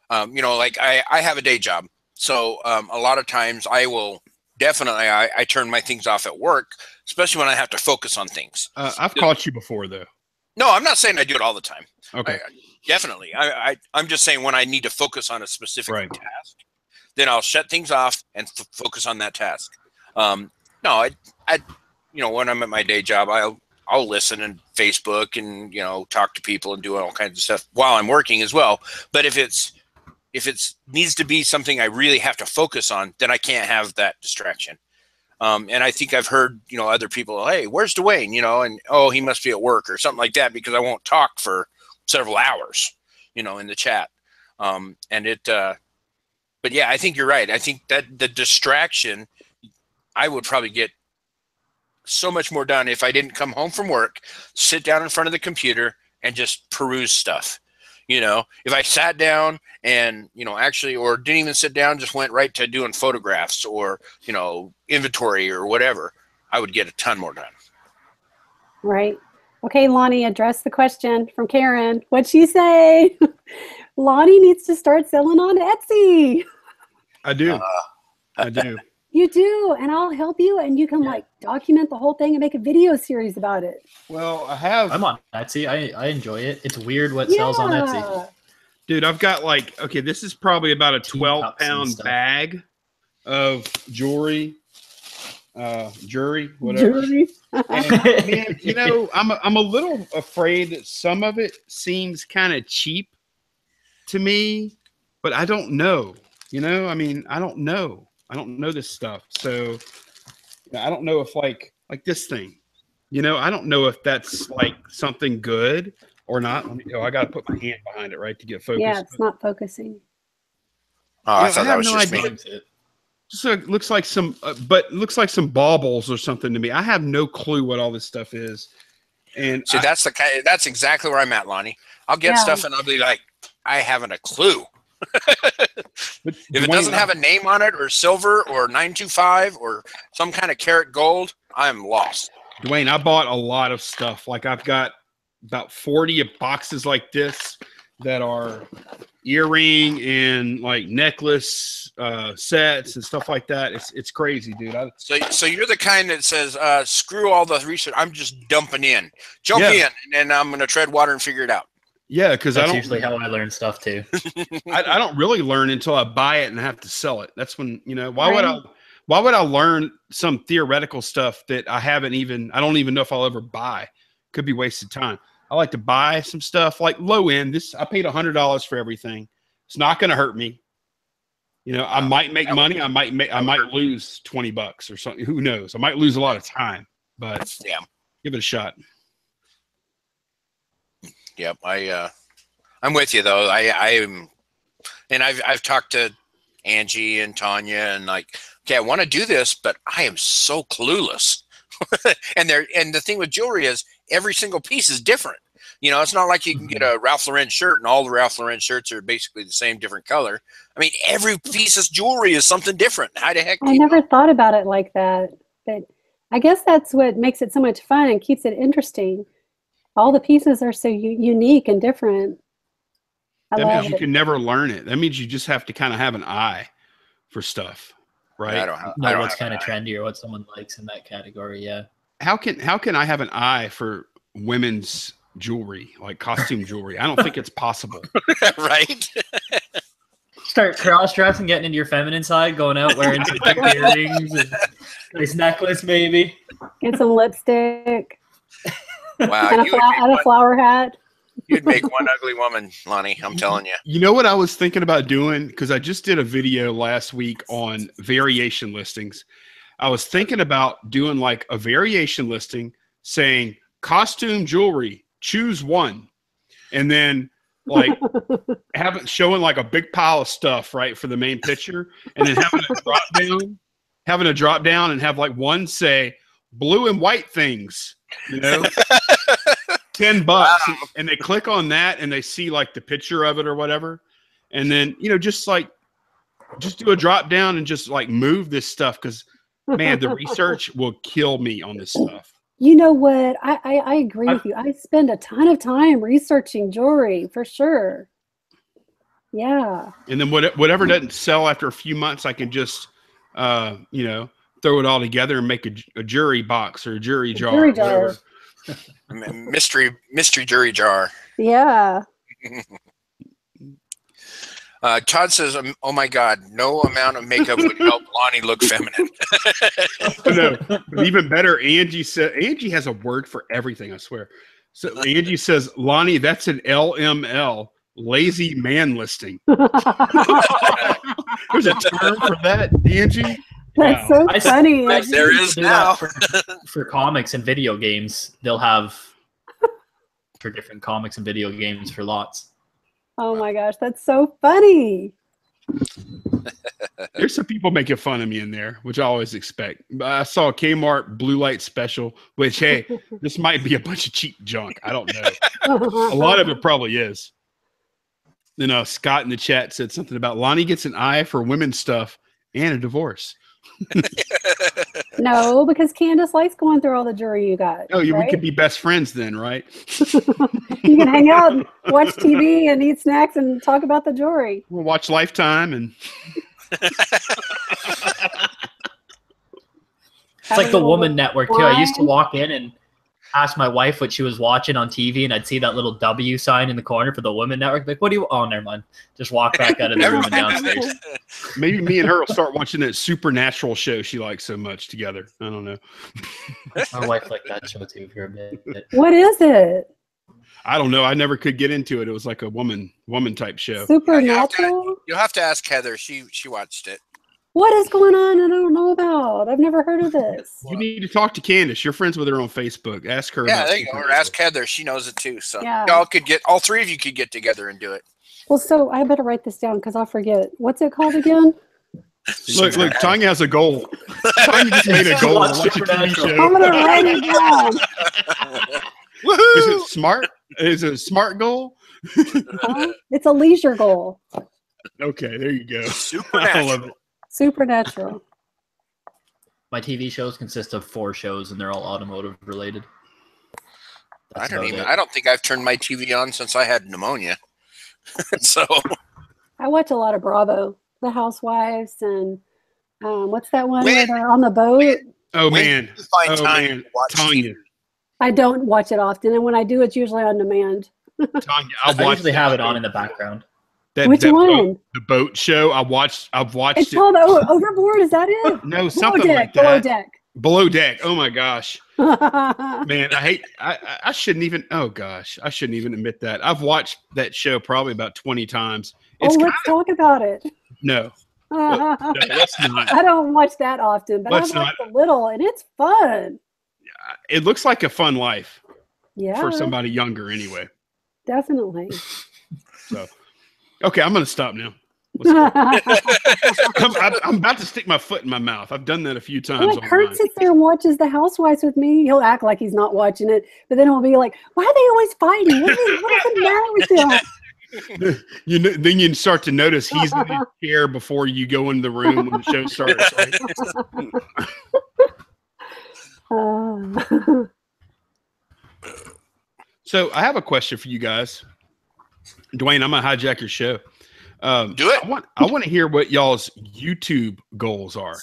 Speaker 1: Like I have a day job. So a lot of times I will definitely, I turn my things off at work, especially when I have to focus on things.
Speaker 3: I've caught you before, though.
Speaker 1: No, I'm not saying I do it all the time.
Speaker 3: Okay.
Speaker 1: Definitely. I'm just saying when I need to focus on a specific task, then I'll shut things off and focus on that task. When I'm at my day job, I'll listen and Facebook and, talk to people and do all kinds of stuff while I'm working as well. But if it needs to be something I really have to focus on, then I can't have that distraction. And I think I've heard, other people, hey, where's Duane? And, oh, he must be at work or something like that, because I won't talk for several hours, in the chat. But yeah, I think you're right. I think that the distraction, I would probably get so much more done if I didn't come home from work, sit down in front of the computer and just peruse stuff. If I sat down and, or didn't even sit down, just went right to doing photographs or, inventory or whatever, I would get a ton more done.
Speaker 4: Right. Okay, Lonnie, address the question from Karen. What'd she say? Lonnie needs to start selling on Etsy.
Speaker 3: I do. I do.
Speaker 4: You do, and I'll help you, and you can document the whole thing and make a video series about it.
Speaker 3: Well, I'm
Speaker 2: on Etsy. I enjoy it. It's weird what sells on Etsy.
Speaker 3: Dude, I've got this is probably about a 12-pound bag of Jory, whatever.
Speaker 4: Jory.
Speaker 3: And, I'm a little afraid that some of it seems kind of cheap to me, but I don't know. I don't know. I don't know this stuff. So I don't know if like this thing, I don't know if that's like something good or not. I got to put my hand behind it, right, to get focused.
Speaker 4: Yeah, it's not focusing.
Speaker 1: Oh, I thought that was just me.
Speaker 3: Just looks like some, but looks like some baubles or something to me. I have no clue what all this stuff is. And
Speaker 1: see, that's exactly where I'm at, Lonnie. I'll get stuff and I'll be like, I haven't a clue. If it doesn't have a name on it or silver or 925 or some kind of karat gold, I'm lost.
Speaker 3: Duane, I bought a lot of stuff. Like I've got about 40 boxes like this that are earring and like necklace sets and stuff like that. It's crazy, dude.
Speaker 1: So you're the kind that says, screw all the research. I'm just dumping in. Jump in, and then I'm going to tread water and figure it out.
Speaker 3: Yeah, because
Speaker 2: that's usually how I learn stuff too.
Speaker 3: I don't really learn until I buy it and have to sell it. That's when, why would I learn some theoretical stuff that I don't even know if I'll ever buy? Could be wasted time. I like to buy some stuff like low end. I paid $100 for everything. It's not going to hurt me. I might make money. I might lose $20 or something. Who knows? I might lose a lot of time, but give it a shot.
Speaker 1: Yep, I'm with you though. I've talked to Angie and Tonya and okay, I want to do this, but I am so clueless. and the thing with jewelry is every single piece is different. It's not like you can get a Ralph Lauren shirt and all the Ralph Lauren shirts are basically the same different color. I mean, every piece of jewelry is something different. How the heck?
Speaker 4: I never thought about it like that, but I guess that's what makes it so much fun and keeps it interesting. All the pieces are so unique and different.
Speaker 3: That means you can never learn it. That means you just have to kind of have an eye for stuff, right?
Speaker 2: I don't know what's kind of trendy or what someone likes in that category. Yeah.
Speaker 3: How can I have an eye for women's jewelry, like costume jewelry? I don't think it's possible.
Speaker 1: Right.
Speaker 2: Start cross-dressing, getting into your feminine side, going out wearing some cute earrings and nice necklace, maybe.
Speaker 4: Get some lipstick
Speaker 1: Wow,
Speaker 4: and a flower hat.
Speaker 1: you'd make one ugly woman, Lonnie. I'm telling you.
Speaker 3: You know what I was thinking about doing? Because I just did a video last week on variation listings. I was thinking about doing like a variation listing saying costume jewelry, choose one. And then like showing like a big pile of stuff, right, for the main picture. And then having a drop down and have like one say blue and white things, you know, $10. Wow. And they click on that and they see like the picture of it or whatever. And then, you know, just do a drop down and just like move this stuff. Cause man, the research will kill me on this stuff.
Speaker 4: You know what? I agree with you. I spend a ton of time researching jewelry for sure. Yeah.
Speaker 3: And then whatever doesn't sell after a few months, I can just, you know, throw it all together and make a jury box or a jury jar.
Speaker 4: Jury jar.
Speaker 1: mystery jury jar.
Speaker 4: Yeah.
Speaker 1: Todd says, "Oh my God, no amount of makeup would help Lonnie look feminine."
Speaker 3: No, but even better, Angie has a word for everything, I swear. So Angie says, Lonnie, that's an LML, lazy man listing. There's a term for that, Angie.
Speaker 4: That's so funny.
Speaker 1: There is now.
Speaker 2: For comics and video games, they'll have for different comics and video games for lots.
Speaker 4: Oh my gosh, that's so funny.
Speaker 3: There's some people making fun of me in there, which I always expect. I saw a Kmart blue light special, which, hey, this might be a bunch of cheap junk. I don't know. A lot of it probably is. You know, Scott in the chat said something about Lonnie gets an eye for women's stuff and a divorce.
Speaker 4: No, because Candace likes going through all the jewelry you got.
Speaker 3: Oh,
Speaker 4: right?
Speaker 3: We could be best friends then, right?
Speaker 4: You can hang out and watch TV and eat snacks and talk about the jewelry.
Speaker 3: We'll watch Lifetime and
Speaker 2: It's like the Woman Network too. I used to walk in and ask my wife what she was watching on TV, and I'd see that little W sign in the corner for the Woman Network. Like, what do you? Oh, never mind. Just walk back out of the room and downstairs.
Speaker 3: Maybe me and her will start watching that supernatural show she likes so much together. I don't know.
Speaker 2: My wife liked that show too for a bit.
Speaker 4: What is it?
Speaker 3: I don't know. I never could get into it. It was like a woman type show.
Speaker 4: Supernatural?
Speaker 1: You'll have to ask Heather. She watched it.
Speaker 4: What is going on? I don't know about. I've never heard of this.
Speaker 3: You need to talk to Candace. You're friends with her on Facebook. Ask her.
Speaker 1: Yeah,
Speaker 3: about
Speaker 1: there you go. Or ask Heather. She knows it too. So
Speaker 4: yeah.
Speaker 1: all three of you could get together and do it.
Speaker 4: Well, so I better write this down because I'll forget. What's it called again?
Speaker 3: Look, Tonya has a goal. Tonya just made a goal.
Speaker 4: I'm going to write it down.
Speaker 3: Woohoo! Is it smart? Is it a smart goal?
Speaker 4: It's a leisure goal.
Speaker 3: Okay, there you go.
Speaker 1: Supernatural.
Speaker 3: I love it.
Speaker 4: Supernatural.
Speaker 2: My TV shows consist of 4 shows, and they're all automotive related.
Speaker 1: I don't think I've turned my TV on since I had pneumonia. So
Speaker 4: I watch a lot of Bravo, The Housewives, and what's that one where they're on the boat?
Speaker 3: Oh man,
Speaker 1: Tonya.
Speaker 4: I don't watch it often, and when I do, it's usually on demand.
Speaker 3: Tonya,
Speaker 2: I usually have it on in the background.
Speaker 4: Which one?
Speaker 3: The boat show. I've watched
Speaker 4: it's called Overboard. Is that it?
Speaker 3: No, something like that.
Speaker 4: Below Deck.
Speaker 3: Below Deck. Oh my gosh, man! I shouldn't even. Oh gosh, I shouldn't even admit that. I've watched that show probably about 20 times.
Speaker 4: Let's talk about it.
Speaker 3: No, let's not.
Speaker 4: I don't watch that often, but I've watched a little, and it's fun.
Speaker 3: It looks like a fun life.
Speaker 4: Yeah.
Speaker 3: For somebody younger, anyway.
Speaker 4: Definitely.
Speaker 3: So. Okay, I'm going to stop now. I'm about to stick my foot in my mouth. I've done that a few times.
Speaker 4: Like Kurt sits there and watches The Housewives with me. He'll act like he's not watching it, but then he'll be like, "Why are they always fighting? What is the matter with them?"
Speaker 3: Then you start to notice he's in his chair before you go in the room when the show starts. Right? So I have a question for you guys. Duane, I'm gonna hijack your show.
Speaker 1: Do it.
Speaker 3: I want to hear what y'all's YouTube goals are,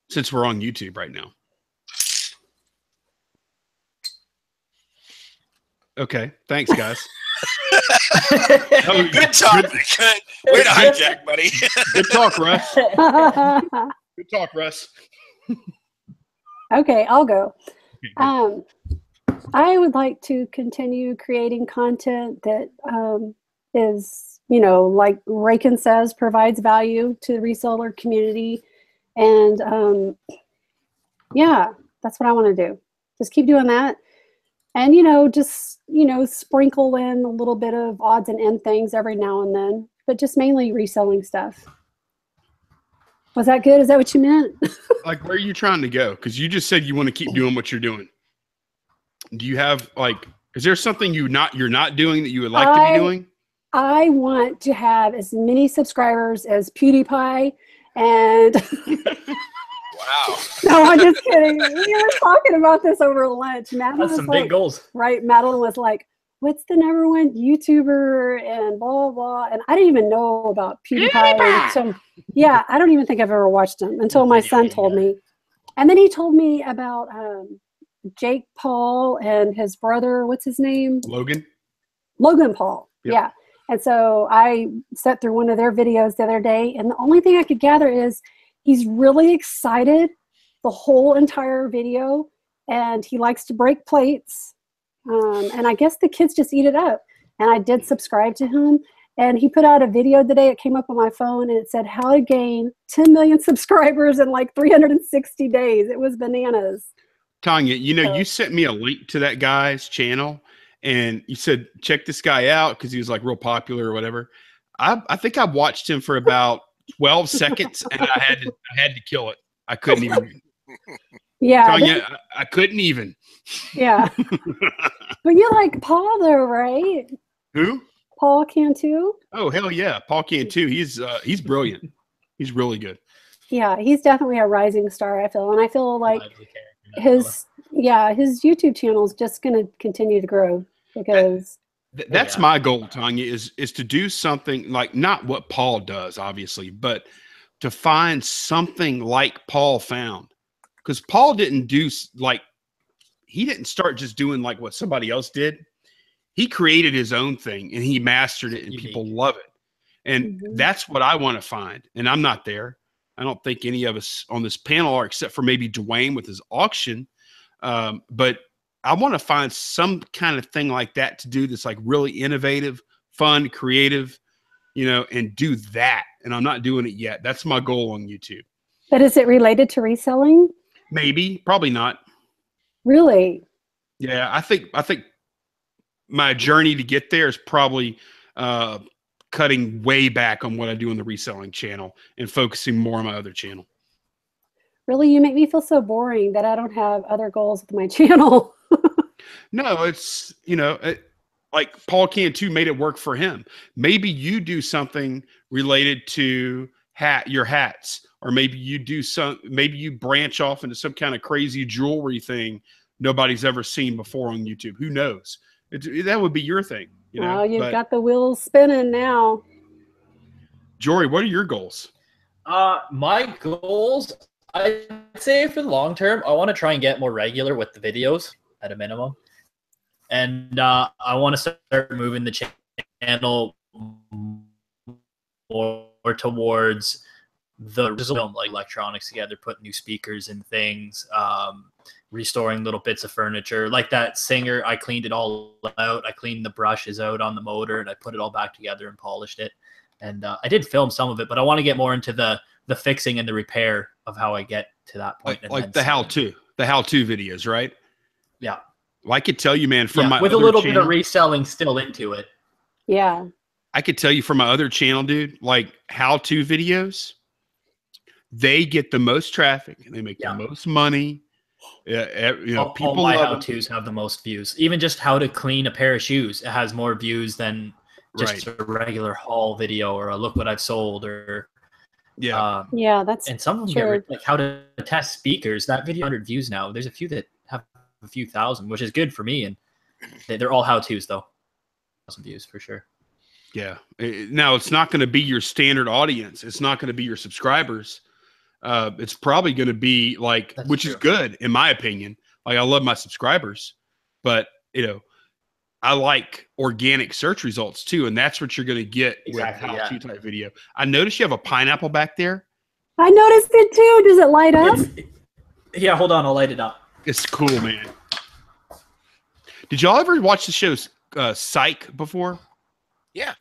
Speaker 3: since we're on YouTube right now. Okay, thanks, guys. Oh,
Speaker 1: Good talk. Good. Way to hijack, buddy.
Speaker 3: Good talk, Russ. Good talk, Russ.
Speaker 4: Okay, I'll go. I would like to continue creating content that is, like Rakin says, provides value to the reseller community. And yeah, that's what I want to do. Just keep doing that. And, just, sprinkle in a little bit of odds and end things every now and then, but just mainly reselling stuff. Was that good? Is that what you meant?
Speaker 3: Like, where are you trying to go? Because you just said you want to keep doing what you're doing. Do you have, is there something you're not doing that you would like to be doing? I
Speaker 4: want to have as many subscribers as PewDiePie and...
Speaker 1: Wow.
Speaker 4: No, I'm just kidding. We were talking about this over lunch. Madeline
Speaker 2: That's some big goals.
Speaker 4: Right. Madeline was like, what's the #1 YouTuber and blah, blah, blah. And I didn't even know about PewDiePie. So, yeah, I don't even think I've ever watched him until my son told me. And then he told me about Jake Paul and his brother. What's his name? Logan Paul. Yep. Yeah. And so I sat through one of their videos the other day. And the only thing I could gather is he's really excited the whole entire video, and he likes to break plates. And I guess the kids just eat it up. And I did subscribe to him. And he put out a video today. It came up on my phone, and it said how to gain 10 million subscribers in like 360 days. It was bananas.
Speaker 3: Tonya, you sent me a link to that guy's channel, and you said, check this guy out because he was like real popular or whatever. I think I watched him for about 12 seconds, and I had to kill it. I couldn't even.
Speaker 4: Yeah.
Speaker 3: Tonya, I couldn't even.
Speaker 4: Yeah. But you like Paul though, right?
Speaker 3: Who?
Speaker 4: Paul Cantu.
Speaker 3: Oh, hell yeah. Paul Cantu. He's brilliant. He's really good. Yeah,
Speaker 4: he's definitely a rising star, I feel. And I feel like his YouTube channel is just going to continue to grow because
Speaker 3: that's my goal, Tonya, is to do something like not what Paul does, obviously, but to find something like Paul found. Because Paul didn't he didn't start just doing like what somebody else did. He created his own thing and he mastered it, and people love it. And that's what I want to find. And I'm not there. I don't think any of us on this panel are, except for maybe Duane with his auction. But I want to find some kind of thing like that to do that's like really innovative, fun, creative, and do that. And I'm not doing it yet. That's my goal on YouTube.
Speaker 4: But is it related to reselling?
Speaker 3: Maybe, probably not.
Speaker 4: Really?
Speaker 3: Yeah, I think my journey to get there is probably cutting way back on what I do on the reselling channel and focusing more on my other channel.
Speaker 4: Really? You make me feel so boring that I don't have other goals with my channel.
Speaker 3: No, it's, like Paul Cantu made it work for him. Maybe you do something related to your hats, or maybe you branch off into some kind of crazy jewelry thing nobody's ever seen before on YouTube. Who knows? That would be your thing.
Speaker 4: Well, you've got the wheels spinning now.
Speaker 3: Jory, what are your goals?
Speaker 2: My goals, I'd say for the long term, I want to try and get more regular with the videos at a minimum. And I want to start moving the channel more towards the film, like electronics together, putting new speakers and things, restoring little bits of furniture. Like that Singer, I cleaned it all out. I cleaned the brushes out on the motor, and I put it all back together and polished it. And I did film some of it, but I want to get more into the fixing and the repair of how I get to that point.
Speaker 3: Like the how-to videos, right?
Speaker 2: Yeah.
Speaker 3: Well, I could tell you, man, from my
Speaker 2: with
Speaker 3: other
Speaker 2: a little
Speaker 3: channel,
Speaker 2: bit of reselling still into it.
Speaker 4: Yeah.
Speaker 3: I could tell you from my other channel, dude, like how-to videos, they get the most traffic and they make the most money. People
Speaker 2: all my how-tos have the most views. Even just how to clean a pair of shoes, it has more views than just a regular haul video or a look what I've sold or
Speaker 4: that's
Speaker 2: and some of them get like how to test speakers. That video 100 views now. There's a few that have a few thousand, which is good for me, and they're all how-tos though. 1,000 views for sure.
Speaker 3: Yeah. Now it's not going to be your standard audience. It's not going to be your subscribers. It's probably going to be like, which is good in my opinion. Like I love my subscribers, but I like organic search results too, and that's what you're going to get
Speaker 2: Exactly,
Speaker 3: with how-to type video. I noticed you have a pineapple back there.
Speaker 4: I noticed it too. Does it light up?
Speaker 2: Yeah, hold on. I'll light it up.
Speaker 3: It's cool, man. Did y'all ever watch the show Psych before?
Speaker 1: Yeah.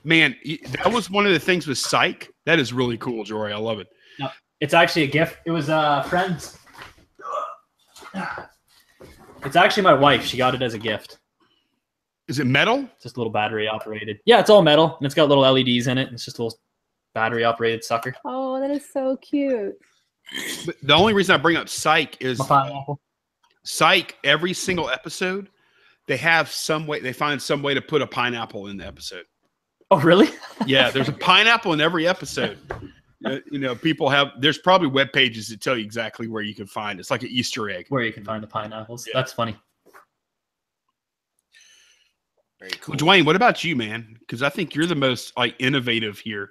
Speaker 3: Man, that was one of the things with Psych. That is really cool, Jory. I love it.
Speaker 2: No, it's actually a gift. It was friends. It's actually my wife. She got it as a gift.
Speaker 3: Is it metal?
Speaker 2: Just a little battery operated. Yeah, it's all metal, and it's got little LEDs in it. It's just a little battery operated sucker.
Speaker 4: Oh, that is so cute.
Speaker 3: But the only reason I bring up Psych is
Speaker 2: Pineapple.
Speaker 3: Psych, every single episode, they have some way, they find some way to put a pineapple in the episode.
Speaker 2: Oh, really?
Speaker 3: Yeah, there's a pineapple in every episode. You know, people have, there's probably web pages that tell you exactly where you can find it. It's like an Easter egg.
Speaker 2: Where you can find the pineapples.
Speaker 3: Yeah.
Speaker 2: That's funny.
Speaker 1: Very cool.
Speaker 3: Well, Duane, what about you, man? Because I think you're the most like innovative here.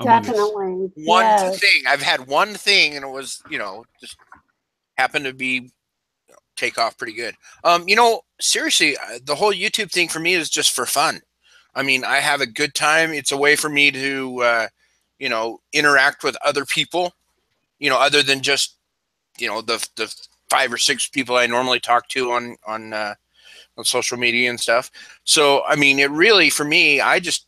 Speaker 3: among us.
Speaker 4: Definitely.
Speaker 1: One
Speaker 4: Yes.
Speaker 1: thing. I've had one thing, and it was, just happened to be take off pretty good. Seriously, the whole YouTube thing for me is just for fun. I mean, I have a good time. It's a way for me to, interact with other people, other than just, the 5 or 6 people I normally talk to on social media and stuff. So, I mean, it really, for me, I just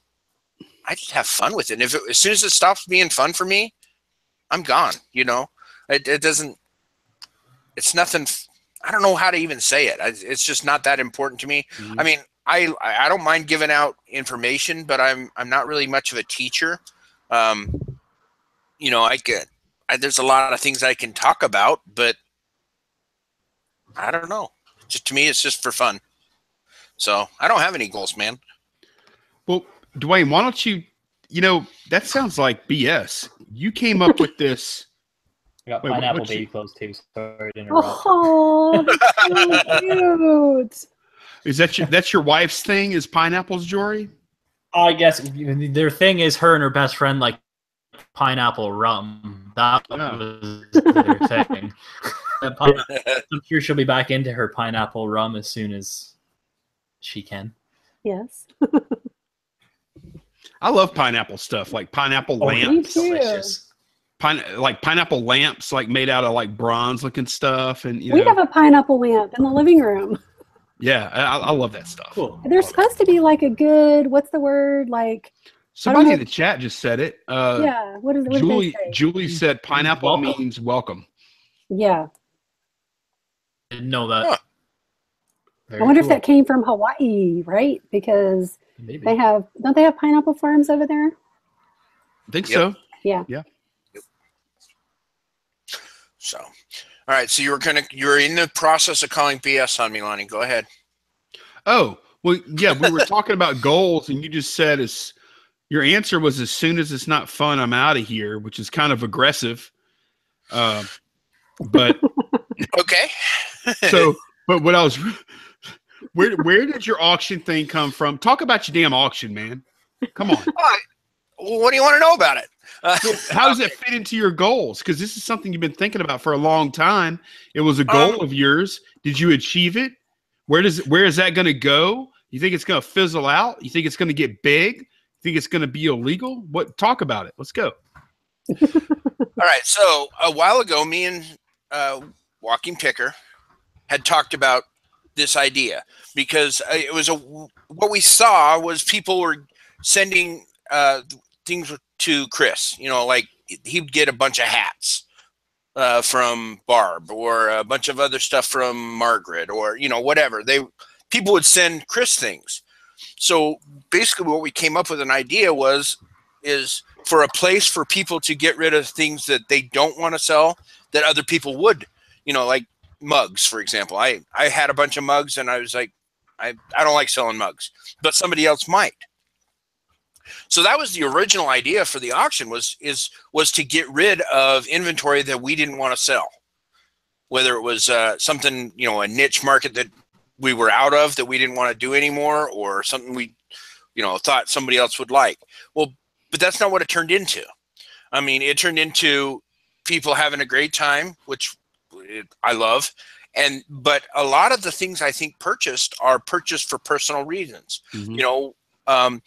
Speaker 1: have fun with it. And as soon as it stops being fun for me, I'm gone. It doesn't, it's nothing. I don't know how to even say it. It's just not that important to me.
Speaker 3: Mm-hmm.
Speaker 1: I mean, I don't mind giving out information, but I'm not really much of a teacher. There's a lot of things I can talk about, but I don't know. Just to me, it's just for fun. So I don't have any goals, man.
Speaker 3: Well, Duane, why don't you, that sounds like BS. You came up with this.
Speaker 2: I got
Speaker 3: Wait,
Speaker 2: pineapple
Speaker 3: what's
Speaker 2: baby clothes too. Sorry to interrupt.
Speaker 4: Oh, that's so cute.
Speaker 3: Is that's your wife's thing? Is pineapples, Jory?
Speaker 2: I guess their thing is her and her best friend like pineapple rum. That was their thing. I'm sure she'll be back into her pineapple rum as soon as she can.
Speaker 4: Yes.
Speaker 3: I love pineapple stuff, like pineapple
Speaker 2: Oh, yeah,
Speaker 3: lamps.
Speaker 4: Me too.
Speaker 2: delicious.
Speaker 3: Like pineapple lamps, like made out of like bronze looking stuff, and
Speaker 4: We have a pineapple lamp in the living room.
Speaker 3: yeah, I love that stuff.
Speaker 2: Cool.
Speaker 4: There's supposed to be like a good, what's the word? Like,
Speaker 3: Somebody
Speaker 4: know.
Speaker 3: in the chat just said it.
Speaker 4: yeah. What did they say?
Speaker 3: Julie said pineapple
Speaker 2: Welcome.
Speaker 3: means welcome.
Speaker 4: Yeah.
Speaker 2: Didn't know that.
Speaker 1: Huh.
Speaker 2: Very
Speaker 4: I wonder
Speaker 2: cool.
Speaker 4: if that came from Hawaii, right? Because
Speaker 2: Maybe.
Speaker 4: don't they have pineapple farms over there?
Speaker 3: I think
Speaker 1: Yep.
Speaker 3: so.
Speaker 4: Yeah.
Speaker 1: So, all right. So you're in the process of calling BS on me, Lonnie. Go ahead.
Speaker 3: Oh, well, yeah, we were talking about goals, and you just said your answer was as soon as it's not fun, I'm out of here, which is kind of aggressive. But
Speaker 1: Okay.
Speaker 3: but what I was, where did your auction thing come from? Talk about your damn auction, man. Come on.
Speaker 1: All right. Well, what do you want to know about it?
Speaker 3: How does it fit into your goals? Because this is something you've been thinking about for a long time. It was a goal of yours. Did you achieve it? Where is that going to go? You think it's going to fizzle out? You think it's going to get big? You think it's going to be illegal? Talk about it. Let's go.
Speaker 1: All right. So a while ago, me and Walking Picker had talked about this idea because it was what we saw was people were sending things to Chris. Like he'd get a bunch of hats from Barb or a bunch of other stuff from Margaret or whatever. People would send Chris things. So basically, what we came up with an idea is for a place for people to get rid of things that they don't want to sell that other people would, like mugs, for example. I had a bunch of mugs and I was like, I don't like selling mugs, but somebody else might. So that was the original idea for the auction was to get rid of inventory that we didn't want to sell, whether it was something, a niche market that we were out of that we didn't want to do anymore, or something we, thought somebody else would like. Well, but that's not what it turned into. I mean, it turned into people having a great time, which I love, But a lot of the things I think are purchased for personal reasons, you know, and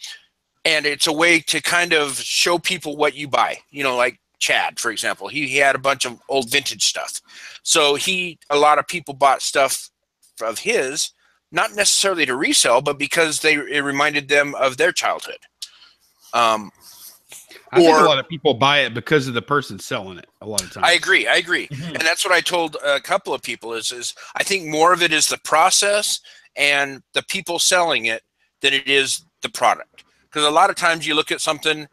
Speaker 1: it's a way to kind of show people what you buy, you know, like Chad, for example, he had a bunch of old vintage stuff. So a lot of people bought stuff of his, not necessarily to resell, but because it reminded them of their childhood.
Speaker 3: I think a lot of people buy it because of the person selling it a lot of times.
Speaker 1: I agree. And that's what I told a couple of people is I think more of it is the process and the people selling it than it is the product. Because a lot of times you look at something,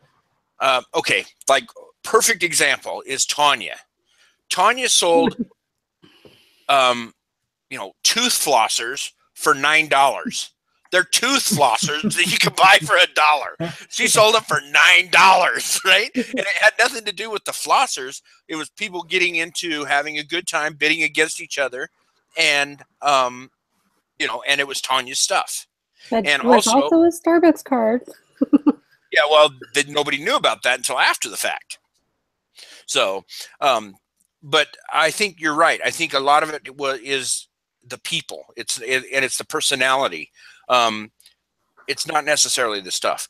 Speaker 1: okay, like perfect example is Tonya. Tonya sold, you know, tooth flossers for $9. They're tooth flossers that you can buy for $1. She sold them for $9, right? And it had nothing to do with the flossers. It was people getting into having a good time, bidding against each other, and you know, and it was Tanya's stuff.
Speaker 4: That was also a Starbucks card.
Speaker 1: Yeah, well, nobody knew about that until after the fact. So, but I think you're right. I think a lot of it is the people. It's the personality. It's not necessarily the stuff.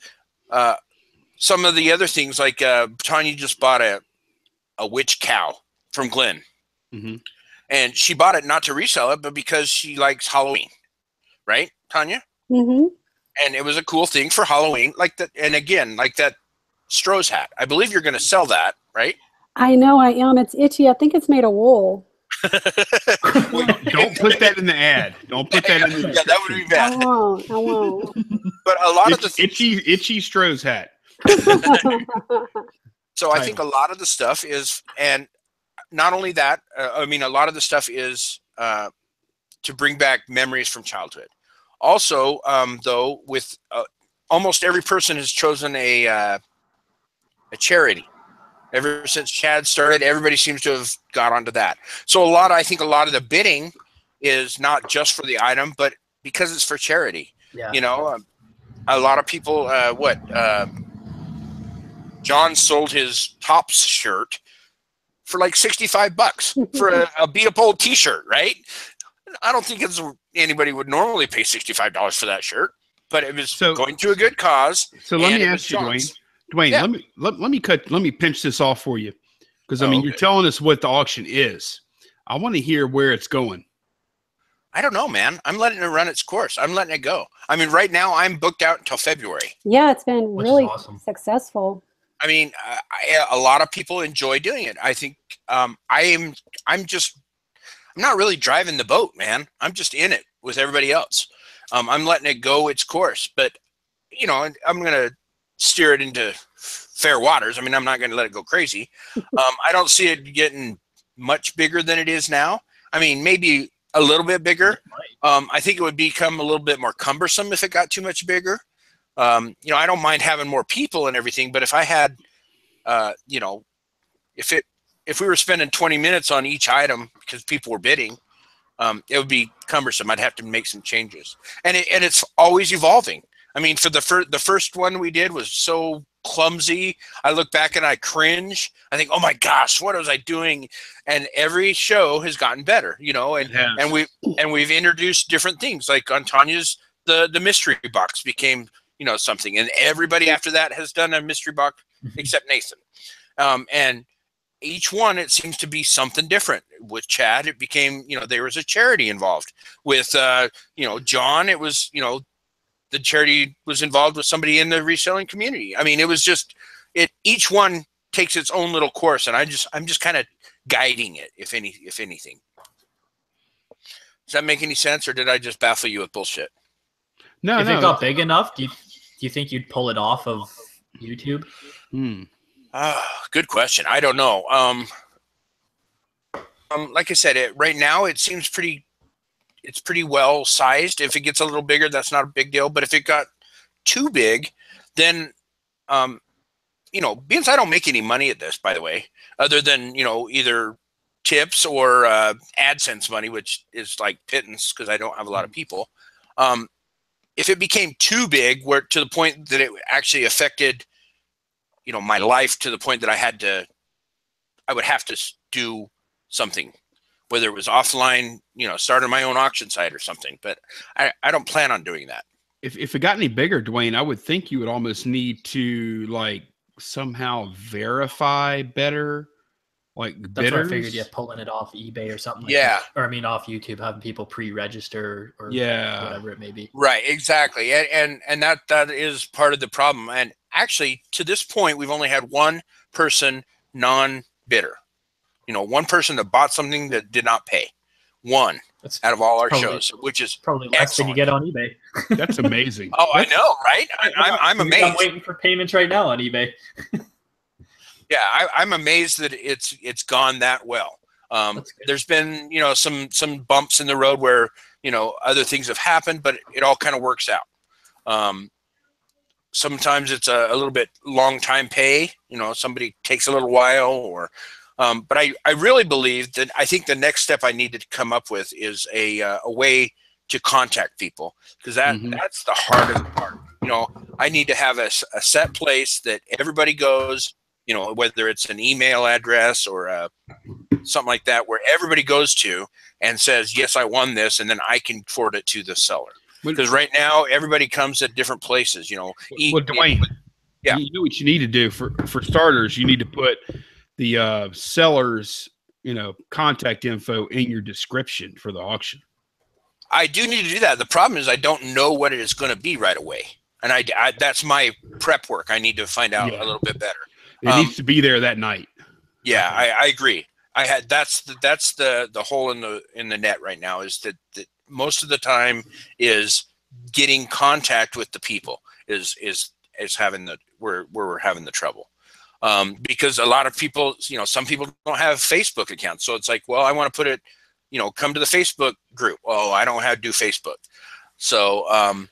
Speaker 1: Some of the other things, like Tonya just bought a witch cow from Glenn, and she bought it not to resell it, but because she likes Halloween, right, Tonya? And it was a cool thing for Halloween, like that. And again, like that Stroh's hat. I believe you're going to sell that, right?
Speaker 4: I know I am. It's itchy. I think it's made of wool.
Speaker 3: Don't put that in the ad. Don't put that in the
Speaker 1: Yeah, that would be bad.
Speaker 4: I won't.
Speaker 1: But a lot of the
Speaker 3: itchy Stroh's hat.
Speaker 1: So I think a lot of the stuff is, and not only that, I mean, a lot of the stuff is to bring back memories from childhood. Also, though, with almost every person has chosen a charity. Ever since Chad started, everybody seems to have got onto that. So I think a lot of the bidding is not just for the item, but because it's for charity. Yeah. You know, a lot of people, John sold his Tops shirt for like $65 for a beat up old t-shirt, right? I don't think anybody would normally pay $65 for that shirt, but it was going to a good cause.
Speaker 3: So let me ask you, Duane, yeah. let me pinch this off for you. Because I mean, you're telling us what the auction is. I want to hear where it's going.
Speaker 1: I don't know, man. I'm letting it run its course. I'm letting it go. I mean, right now I'm booked out until February.
Speaker 4: Yeah, it's been really successful.
Speaker 1: I mean, a lot of people enjoy doing it. I think I'm not really driving the boat, man. I'm just in it with everybody else. I'm letting it go its course, but you know, I'm going to steer it into fair waters. I mean, I'm not going to let it go crazy. I don't see it getting much bigger than it is now. I mean, maybe a little bit bigger. I think it would become a little bit more cumbersome if it got too much bigger. You know, I don't mind having more people and everything, but if I had, you know, if we were spending 20 minutes on each item because people were bidding, it would be cumbersome. I'd have to make some changes, and it's always evolving. I mean, for the first one we did was so clumsy. I look back and I cringe. I think, oh my gosh, what was I doing? And every show has gotten better, you know, and we've introduced different things, like on Tanya's, the mystery box became, you know, something, and everybody after that has done a mystery box except Nathan. And each one, it seems to be something different. With Chad, it became, you know, there was a charity involved. With, you know, John, it was, you know, the charity was involved with somebody in the reselling community. I mean, it was just, each one takes its own little course, and I'm just kind of guiding it, if anything. Does that make any sense, or did I just baffle you with bullshit?
Speaker 2: No, if it got big enough, do you think you'd pull it off of YouTube?
Speaker 1: Good question. I don't know. Like I said, right now it seems it's pretty well sized. If it gets a little bigger, that's not a big deal. But if it got too big, then, you know, because I don't make any money at this, by the way, other than, you know, either tips or AdSense money, which is like pittance because I don't have a lot of people. If it became too big, to the point that it actually affected, you know, my life, to the point that I would have to do something whether it was offline, starting my own auction site or something. But I don't plan on doing that.
Speaker 3: If it got any bigger, Duane, I would think you would almost need to like somehow verify better, like
Speaker 2: That's
Speaker 3: bidders.
Speaker 2: what I figured. Yeah, pulling it off eBay or something.
Speaker 1: Yeah.
Speaker 2: Or I mean, off YouTube, having people pre-register or whatever it may be.
Speaker 1: Right. Exactly. And that is part of the problem. And actually, to this point, we've only had one person non-bidder. One person that bought something that did not pay. One. That's out of all our shows, which is
Speaker 2: probably less than you get on eBay.
Speaker 3: That's amazing.
Speaker 1: I know, right? I'm amazed.
Speaker 2: I'm waiting for payments right now on eBay.
Speaker 1: Yeah, I'm amazed that it's gone that well. There's been some bumps in the road where other things have happened, but it all kind of works out. Sometimes it's a little bit long time pay. Somebody takes a little while, or but I really believe that I think the next step I need to come up with is a way to contact people, because that's the heart of the part. I need to have a set place that everybody goes, whether it's an email address or something like that, where everybody goes to and says, yes, I won this, and then I can forward it to the seller. Because right now everybody comes at different places.
Speaker 3: Well, Duane, you know what you need to do for starters. You need to put the seller's contact info in your description for the auction.
Speaker 1: I do need to do that. The problem is I don't know what it is going to be right away, and I that's my prep work. I need to find out a little bit better.
Speaker 3: It needs to be there that night.
Speaker 1: Yeah, I agree. That's the hole in the net right now, is that most of the time is getting contact with the people is having where we're having the trouble. Because a lot of people, some people don't have Facebook accounts. So it's like, well, I want to put it, come to the Facebook group. Oh, I don't know how to do Facebook. So,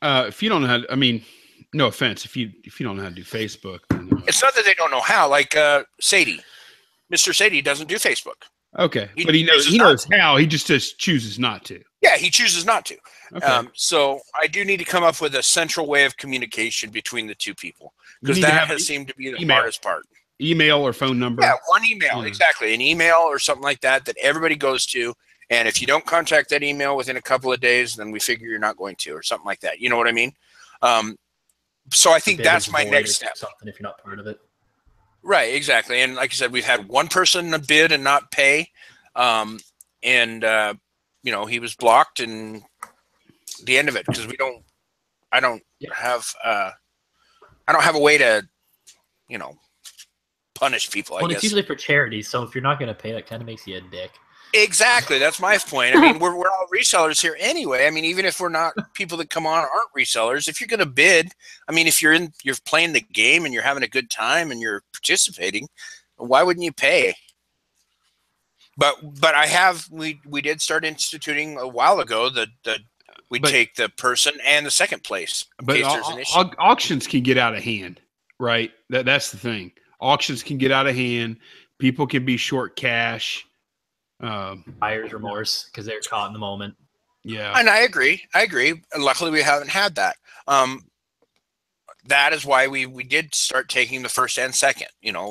Speaker 3: if you don't know how to, I mean, no offense, if you don't know how to do Facebook, then,
Speaker 1: it's not that they don't know how. Like Sadie, Mr. Sadie doesn't do Facebook.
Speaker 3: Okay, but he knows how. He just chooses not to.
Speaker 1: Yeah, he chooses not to.
Speaker 3: Okay.
Speaker 1: So I do need to come up with a central way of communication between the two people, because that has seemed to be the hardest part.
Speaker 3: Email or phone number.
Speaker 1: Yeah, one email, exactly. An email or something like that everybody goes to. And if you don't contact that email within a couple of days, then we figure you're not going to, or something like that. You know what I mean? So I think that's my next step.
Speaker 2: Something if you're not part of it.
Speaker 1: Right, exactly. And like I said, we've had one person bid and not pay. He was blocked, and the end of it, because I don't have a way to, punish people. I guess
Speaker 2: it's usually for charity, so if you're not going to pay, that kind of makes you a dick.
Speaker 1: Exactly, that's my point. I mean, we're all resellers here anyway. I mean, even if we're not, people that come on aren't resellers. If you're going to bid, I mean, if you're playing the game and you're having a good time and you're participating, why wouldn't you pay? But we did start instituting a while ago that we take the person and the second place in case there's an issue.
Speaker 3: Auctions can get out of hand, right? That's the thing. Auctions can get out of hand. People can be short cash.
Speaker 2: Buyer's remorse because they're caught in the moment.
Speaker 1: Yeah, and I agree. And luckily, we haven't had that. That is why we did start taking the first and second.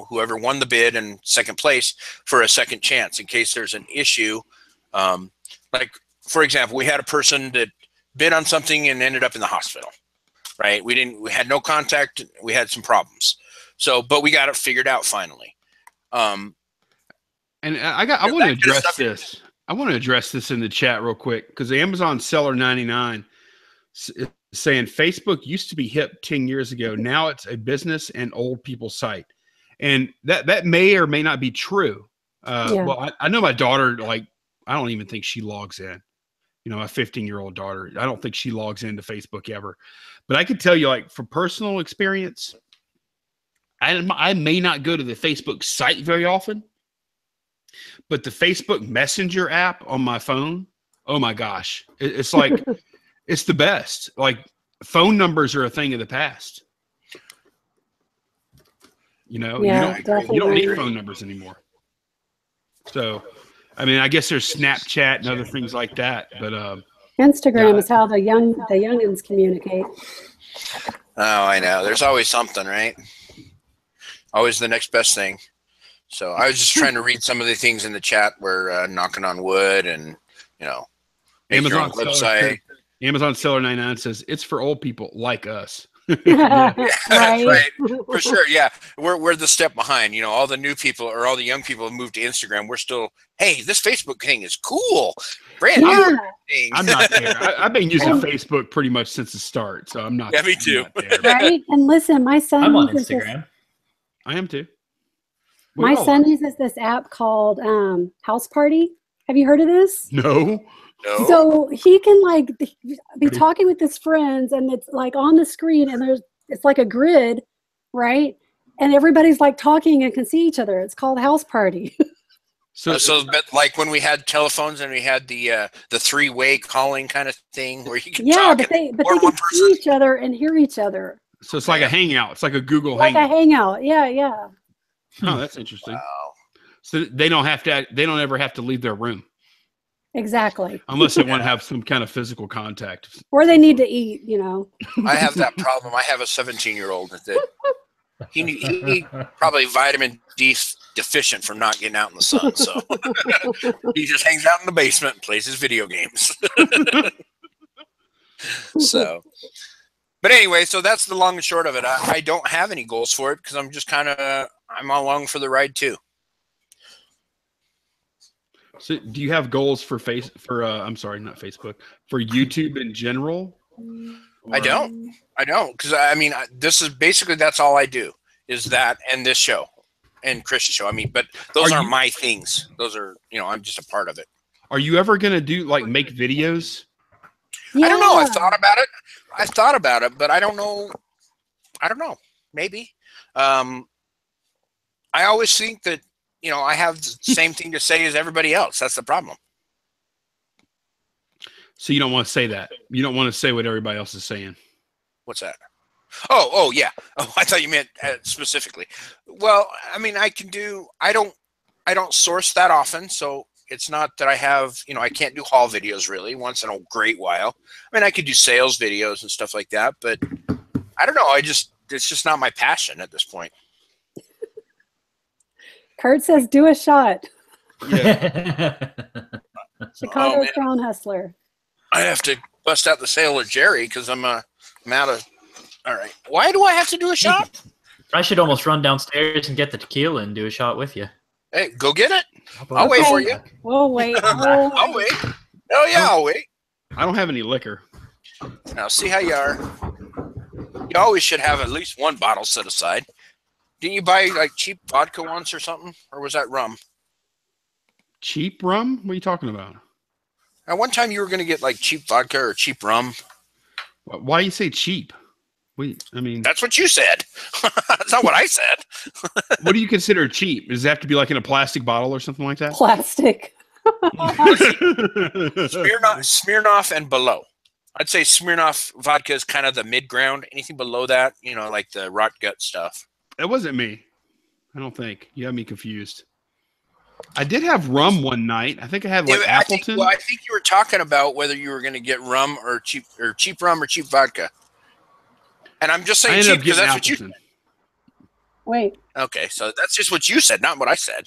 Speaker 1: Whoever won the bid and second place for a second chance in case there's an issue. Like for example, we had a person that bid on something and ended up in the hospital. Right? We had no contact. We had some problems. But we got it figured out finally. And
Speaker 3: I want to address this. I want to address this in the chat real quick, because the Amazon Seller 99 is saying Facebook used to be hip 10 years ago. Now it's a business and old people site. And that may or may not be true. Well, I know my daughter, like, I don't even think she logs in. My 15-year-old daughter, I don't think she logs into Facebook ever. But I can tell you, like, from personal experience, I may not go to the Facebook site very often, but the Facebook Messenger app on my phone, oh my gosh, it's like, it's the best. Like, phone numbers are a thing of the past. You don't need phone numbers anymore. So, I mean, I guess there's Snapchat and other things like that, but
Speaker 4: Instagram is how the youngins communicate.
Speaker 1: Oh, I know. There's always something, right? Always the next best thing. So I was just trying to read some of the things in the chat where knocking on wood and, you know, make your own website.
Speaker 3: Amazon Seller 99 says it's for old people like us.
Speaker 4: Right.
Speaker 1: For sure. Yeah. We're the step behind, you know, all the new people or all the young people have moved to Instagram. We're still, hey, this Facebook thing is cool. Brand new thing.
Speaker 3: I'm not there. I've been using Facebook pretty much since the start. So I'm not.
Speaker 1: Yeah, me too.
Speaker 4: Right. And listen, my son.
Speaker 2: I'm on Instagram.
Speaker 3: I am too.
Speaker 4: My son uses this app called House Party. Have you heard of this?
Speaker 3: No.
Speaker 4: So he can like be talking with his friends, and it's like on the screen, and it's like a grid, right? And everybody's like talking and can see each other. It's called House Party.
Speaker 1: So but like when we had telephones and we had the three-way calling kind of thing where you can talk.
Speaker 4: but they can see each other and hear each other.
Speaker 3: So it's like a hangout. It's like a Google
Speaker 4: Hangout.
Speaker 3: Hangout.
Speaker 4: Like a hangout. Yeah.
Speaker 3: Oh, that's interesting.
Speaker 1: Wow.
Speaker 3: So they don't ever have to leave their room.
Speaker 4: Exactly.
Speaker 3: Unless they want to have some kind of physical contact.
Speaker 4: Or they need to eat, you know.
Speaker 1: I have that problem. I have a 17-year-old that he probably vitamin D deficient from not getting out in the sun. So he just hangs out in the basement and plays his video games. So, but anyway, so that's the long and short of it. I don't have any goals for it because I'm just I'm along for the ride too.
Speaker 3: So do you have goals for I'm sorry, not Facebook, for YouTube in general?
Speaker 1: I don't because I mean this is basically that's all I do is that and this show and Chris's show. I mean, but those aren't my things. Those are, you know, I'm just a part of it. Are
Speaker 3: you ever gonna do like make videos?
Speaker 4: Yeah.
Speaker 1: I don't know. I thought about it, but I don't know. Maybe. I always think that, you know, I have the same thing to say as everybody else. That's the problem.
Speaker 3: So you don't want to say that. You don't want to say what everybody else is saying.
Speaker 1: What's that? Oh, yeah. Oh, I thought you meant specifically. Well, I mean, I don't source that often, so it's not that I have, you know, I can't do haul videos really once in a great while. I mean, I could do sales videos and stuff like that, but I don't know. It's just not my passion at this point.
Speaker 4: Kurt says, do a shot.
Speaker 3: Yeah.
Speaker 4: Chicago Crown Hustler.
Speaker 1: I have to bust out the Sailor Jerry because I'm out of. All right. Why do I have to do a shot?
Speaker 2: I should almost run downstairs and get the tequila and do a shot with you.
Speaker 1: Hey, go get it. I'll wait for you.
Speaker 4: Oh, wait.
Speaker 1: I'll wait. Oh, yeah, I'll wait.
Speaker 3: I don't have any liquor.
Speaker 1: Now, see how you are. You always should have at least one bottle set aside. Didn't you buy like cheap vodka once or something? Or was that rum?
Speaker 3: Cheap rum? What are you talking about?
Speaker 1: At one time you were going to get like cheap vodka or cheap rum.
Speaker 3: Why you say cheap? I mean,
Speaker 1: that's what you said. That's not what I said.
Speaker 3: What do you consider cheap? Does it have to be like in a plastic bottle or something like that?
Speaker 4: Plastic.
Speaker 1: Smirnoff and below. I'd say Smirnoff vodka is kind of the mid-ground. Anything below that, you know, like the rot gut stuff.
Speaker 3: It wasn't me. I don't think. You have me confused. I did have rum one night. I think I had like Appleton.
Speaker 1: I think you were talking about whether you were going to get rum or cheap rum or cheap vodka. And I'm just saying cheap because that's what you said.
Speaker 4: Wait.
Speaker 1: Okay, so that's just what you said, not what I said.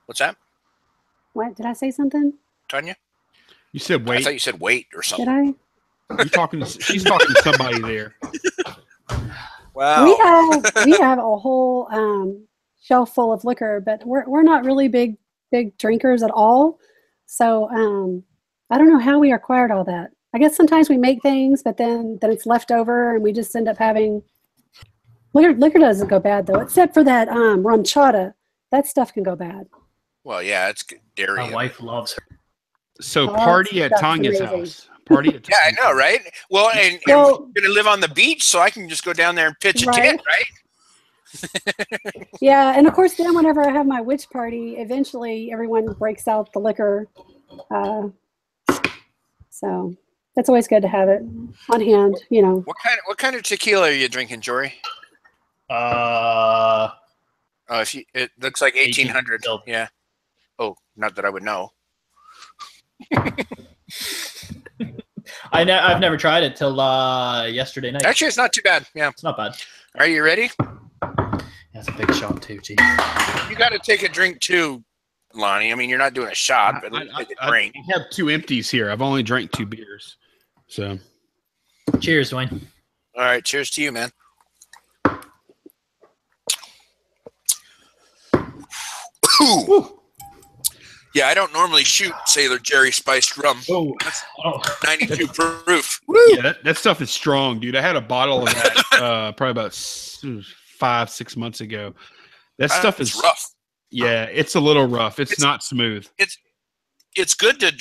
Speaker 1: What's that?
Speaker 4: What? Did I say something?
Speaker 1: Tanya?
Speaker 3: You said wait.
Speaker 1: I thought you said wait or something.
Speaker 4: Did I?
Speaker 3: She's talking to somebody there.
Speaker 1: Wow.
Speaker 4: We have a whole shelf full of liquor, but we're not really big drinkers at all. So I don't know how we acquired all that. I guess sometimes we make things, but then it's left over, and we just end up having liquor. Liquor doesn't go bad though, except for that rum chata. That stuff can go bad.
Speaker 1: Well, yeah, it's dairy.
Speaker 2: My wife loves her.
Speaker 3: So party at Tanya's house. Party at Tanya's
Speaker 1: yeah, I know, right? Well, and we're going to live on the beach, so I can just go down there and pitch a tent, right?
Speaker 4: Yeah, and of course, then whenever I have my witch party, eventually everyone breaks out the liquor. So that's always good to have it on hand, you know.
Speaker 1: What kind of tequila are you drinking, Jory?
Speaker 2: It
Speaker 1: looks like 1800. Yeah. Oh, not that I would know.
Speaker 2: I've never tried it till yesterday night.
Speaker 1: Actually, it's not too bad. Yeah,
Speaker 2: it's not bad.
Speaker 1: Are you ready?
Speaker 2: Yeah, That's a big shot too. Jeez.
Speaker 1: You got to take a drink too, Lonnie. I mean, you're not doing a shot, but take a drink.
Speaker 3: I have 2 empties here. I've only drank 2 beers. So,
Speaker 2: Cheers, Duane.
Speaker 1: All right, cheers to you, man. Ooh. Yeah, I don't normally shoot Sailor Jerry spiced rum.
Speaker 3: Oh,
Speaker 1: That's 92 proof.
Speaker 3: yeah, that stuff is strong, dude. I had a bottle of that probably about 5-6 months ago. That stuff is
Speaker 1: rough.
Speaker 3: Yeah, it's a little rough. It's not smooth.
Speaker 1: It's good to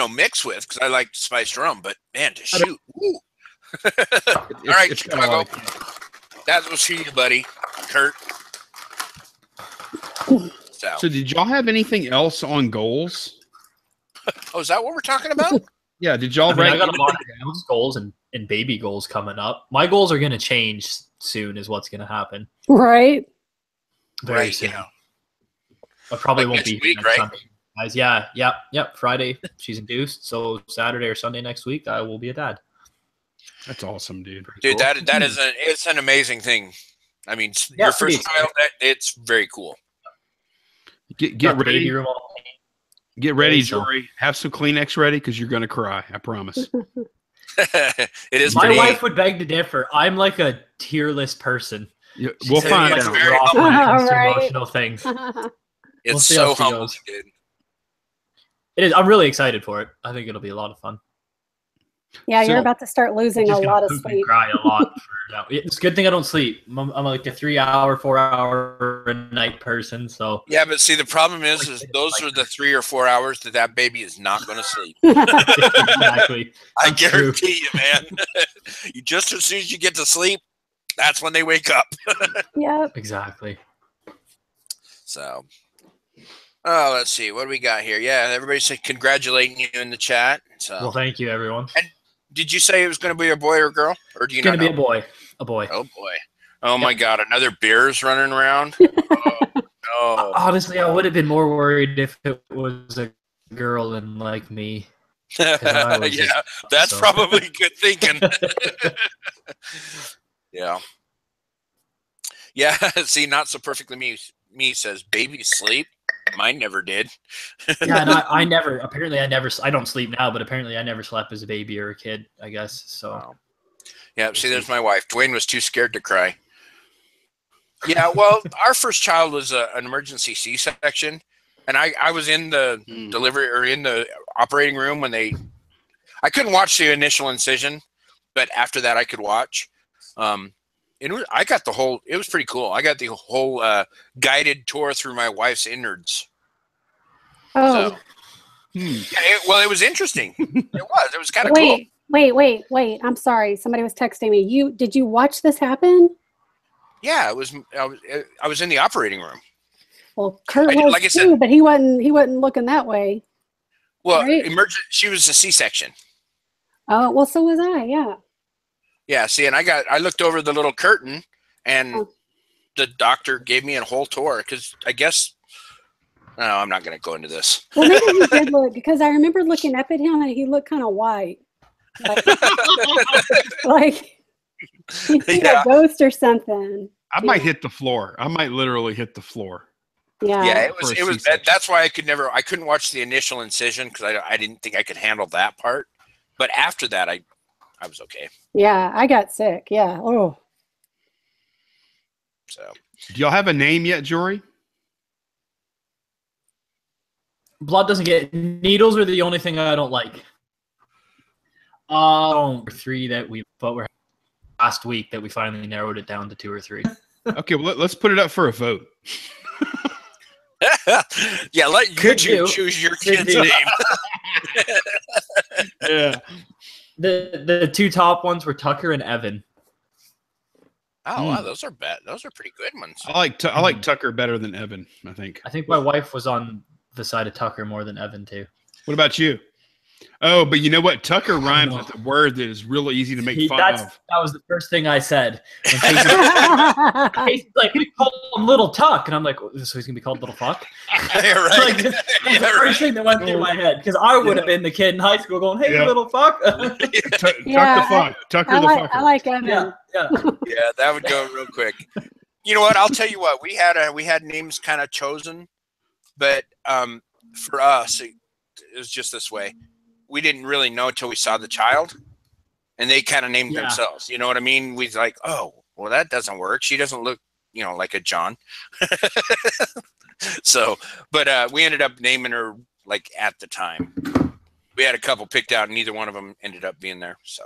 Speaker 1: mix with because I like spiced rum, but man, to shoot. All right, Chicago. That was for you, buddy, Kurt.
Speaker 3: So did y'all have anything else on goals?
Speaker 1: Oh, is that what we're talking about?
Speaker 3: Yeah, did y'all
Speaker 2: I got a lot of goals and baby goals coming up. My goals are going to change soon is what's going to happen.
Speaker 4: Right.
Speaker 2: Very soon. I probably won't be
Speaker 1: week,
Speaker 2: next Sunday, guys. Yep. Friday, she's induced. So Saturday or Sunday next week, I will be a dad.
Speaker 3: That's awesome, dude.
Speaker 1: Dude, cool. It's an amazing thing. I mean, your first child, it's very cool.
Speaker 3: Get ready. Get ready, Jory. Have some Kleenex ready because you're going to cry. I promise.
Speaker 1: It is.
Speaker 2: My wife would beg to differ. I'm like a tearless person.
Speaker 3: Yeah, we'll find out.
Speaker 2: Very emotional things.
Speaker 1: It's so humble, dude.
Speaker 2: It is. I'm really excited for it. I think it'll be a lot of fun.
Speaker 4: Yeah, you're about to start losing a lot of sleep.
Speaker 2: Cry a lot. It's a good thing I don't sleep. I'm like a 3-hour, 4-hour a night person. So
Speaker 1: yeah, but see, the problem is those are the 3 or 4 hours that baby is not going to sleep.
Speaker 2: Exactly.
Speaker 1: I guarantee you, man. You just as soon as you get to sleep, that's when they wake up.
Speaker 4: Yep.
Speaker 2: Exactly.
Speaker 1: So, let's see. What do we got here? Yeah, everybody's congratulating you in the chat. So,
Speaker 2: well, thank you, everyone.
Speaker 1: And did you say it was going to be a boy or a girl? Or do you know?
Speaker 2: It's going to be a boy. A boy.
Speaker 1: Oh, boy. Oh, my God. Another bear's running around? Oh, no.
Speaker 2: Honestly, I would have been more worried if it was a girl and like me.
Speaker 1: Yeah, that's probably good thinking. Yeah. Yeah, see, not so perfectly me says, baby sleep. Mine never did.
Speaker 2: Yeah, and I don't sleep now, but apparently I never slept as a baby or a kid, I guess. So,
Speaker 1: wow. Yeah, see, there's my wife. Duane was too scared to cry. Yeah, well, our first child was an emergency C-section, and I was in the delivery or in the operating room when I couldn't watch the initial incision, but after that I could watch. I got the whole. It was pretty cool. I got the whole guided tour through my wife's innards.
Speaker 4: Oh.
Speaker 1: So, it was interesting. It was kind of cool.
Speaker 4: Wait. I'm sorry. Somebody was texting me. Did you watch this happen?
Speaker 1: Yeah, it was. I was in the operating room.
Speaker 4: Well, Kurt was like too, but he wasn't looking that way.
Speaker 1: Well, right? She was a C-section.
Speaker 4: Oh, well, so was I. Yeah.
Speaker 1: Yeah, see, and I looked over the little curtain, and the doctor gave me a whole tour because I guess. No, I'm not going to go into this.
Speaker 4: Well, maybe he did look because I remember looking up at him and he looked kind of white, like he's a ghost or something.
Speaker 3: I might hit the floor. I might literally hit the floor.
Speaker 4: Yeah.
Speaker 1: Yeah, it was. That's why I couldn't watch the initial incision because I didn't think I could handle that part. But after that, I was okay.
Speaker 4: Yeah, I got sick. Yeah. Oh.
Speaker 1: So,
Speaker 3: do y'all have a name yet, Jory?
Speaker 2: Blood doesn't get needles are the only thing I don't like. 3 that we're last week that we finally narrowed it down to 2 or 3.
Speaker 3: Okay, well let's put it up for a vote.
Speaker 1: Yeah, let YouTube choose your kid's name.
Speaker 3: Yeah.
Speaker 2: The 2 top ones were Tucker and Evan.
Speaker 1: Oh, wow, those are bad. Those are pretty good ones.
Speaker 3: I like Tucker better than Evan, I think.
Speaker 2: I think my wife was on the side of Tucker more than Evan too.
Speaker 3: What about you? Oh, but you know what? Tucker rhymes with a word that is really easy to make fun of.
Speaker 2: That was the first thing I said. Casey's like, we call him Little Tuck. And I'm like, so he's going to be called Little Fuck?
Speaker 1: Yeah, right.
Speaker 2: Like, the first thing that went through my head. Because I would have been the kid in high school going, hey, Little Fuck.
Speaker 3: Tuck the Fuck. Tucker the Fucker.
Speaker 4: I like Evan.
Speaker 2: Yeah.
Speaker 1: Yeah, that would go real quick. You know what? I'll tell you what. We had names kind of chosen, but for us, it was just this way. We didn't really know until we saw the child, and they kind of named themselves. You know what I mean? We like, oh, well, that doesn't work. She doesn't look, like a John. So, but we ended up naming her like at the time. We had a couple picked out, and neither one of them ended up being there. So,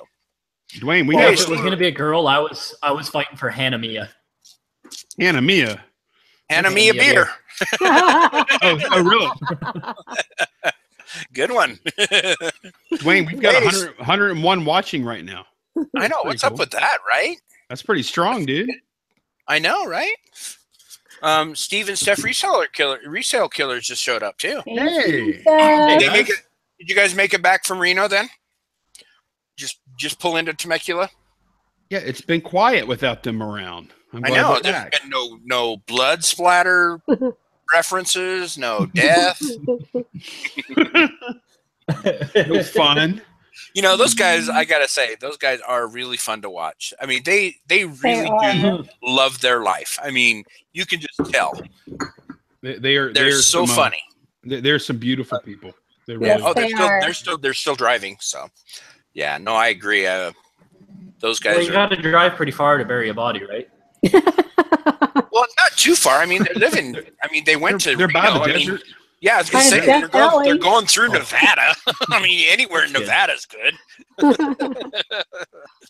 Speaker 3: Duane,
Speaker 2: if it was going to be a girl, I was fighting for Hannah Mia.
Speaker 3: Hannah Mia
Speaker 1: beer.
Speaker 3: oh, really?
Speaker 1: Good one.
Speaker 3: Duane, we've got 101 watching right now.
Speaker 1: I know. What's up with that, right?
Speaker 3: That's pretty strong, dude.
Speaker 1: I know, right? Steve and Steph Resale Killers just showed up too.
Speaker 3: Hey.
Speaker 1: Did you guys make it back from Reno then? Just pull into Temecula?
Speaker 3: Yeah, it's been quiet without them around.
Speaker 1: I know. There's been no blood splatter references, no death.
Speaker 3: No fun.
Speaker 1: Those guys, I gotta say, those guys are really fun to watch. I mean, they really do love their life. I mean, you can just tell. They're so funny.
Speaker 3: They're some beautiful people. They
Speaker 4: Yes,
Speaker 3: really
Speaker 1: they're still driving. So, yeah, no, I agree. Those guys.
Speaker 2: Well, you got to drive pretty far to bury a body, right?
Speaker 1: Well, not too far. I mean, they're living. I mean, they went to.
Speaker 3: They're by the desert.
Speaker 1: Yeah, I was gonna say they're going through Nevada. I mean, anywhere in Nevada's good.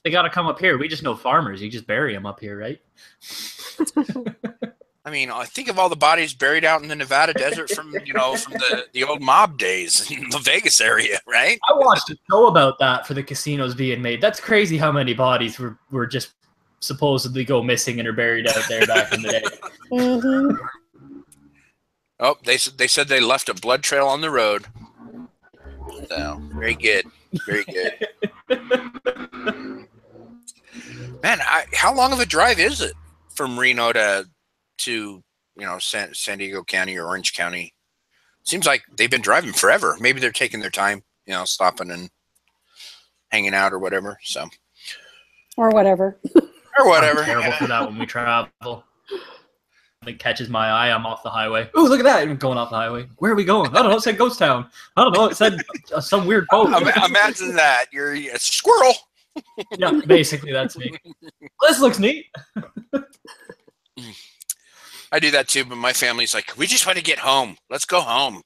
Speaker 2: They got to come up here. We just know farmers. You just bury them up here, right?
Speaker 1: I mean, I think of all the bodies buried out in the Nevada desert from the old mob days in the Vegas area, right?
Speaker 2: I watched a show about that for the casinos being made. That's crazy how many bodies were just supposedly go missing and are buried out there back in the day.
Speaker 4: Mm-hmm.
Speaker 1: Oh, they said they left a blood trail on the road. So very good, very good. Man, how long of a drive is it from Reno to San Diego County or Orange County? Seems like they've been driving forever. Maybe they're taking their time, stopping and hanging out or whatever. So,
Speaker 4: or whatever.
Speaker 2: I'm terrible for that when we travel. It catches my eye. I'm off the highway. Oh, look at that! I'm going off the highway. Where are we going? I don't know. It said Ghost Town. I don't know. It said some weird boat.
Speaker 1: Imagine that. You're a squirrel.
Speaker 2: Yeah, basically that's me. This looks neat.
Speaker 1: I do that too, but my family's like, we just want to get home. Let's go home.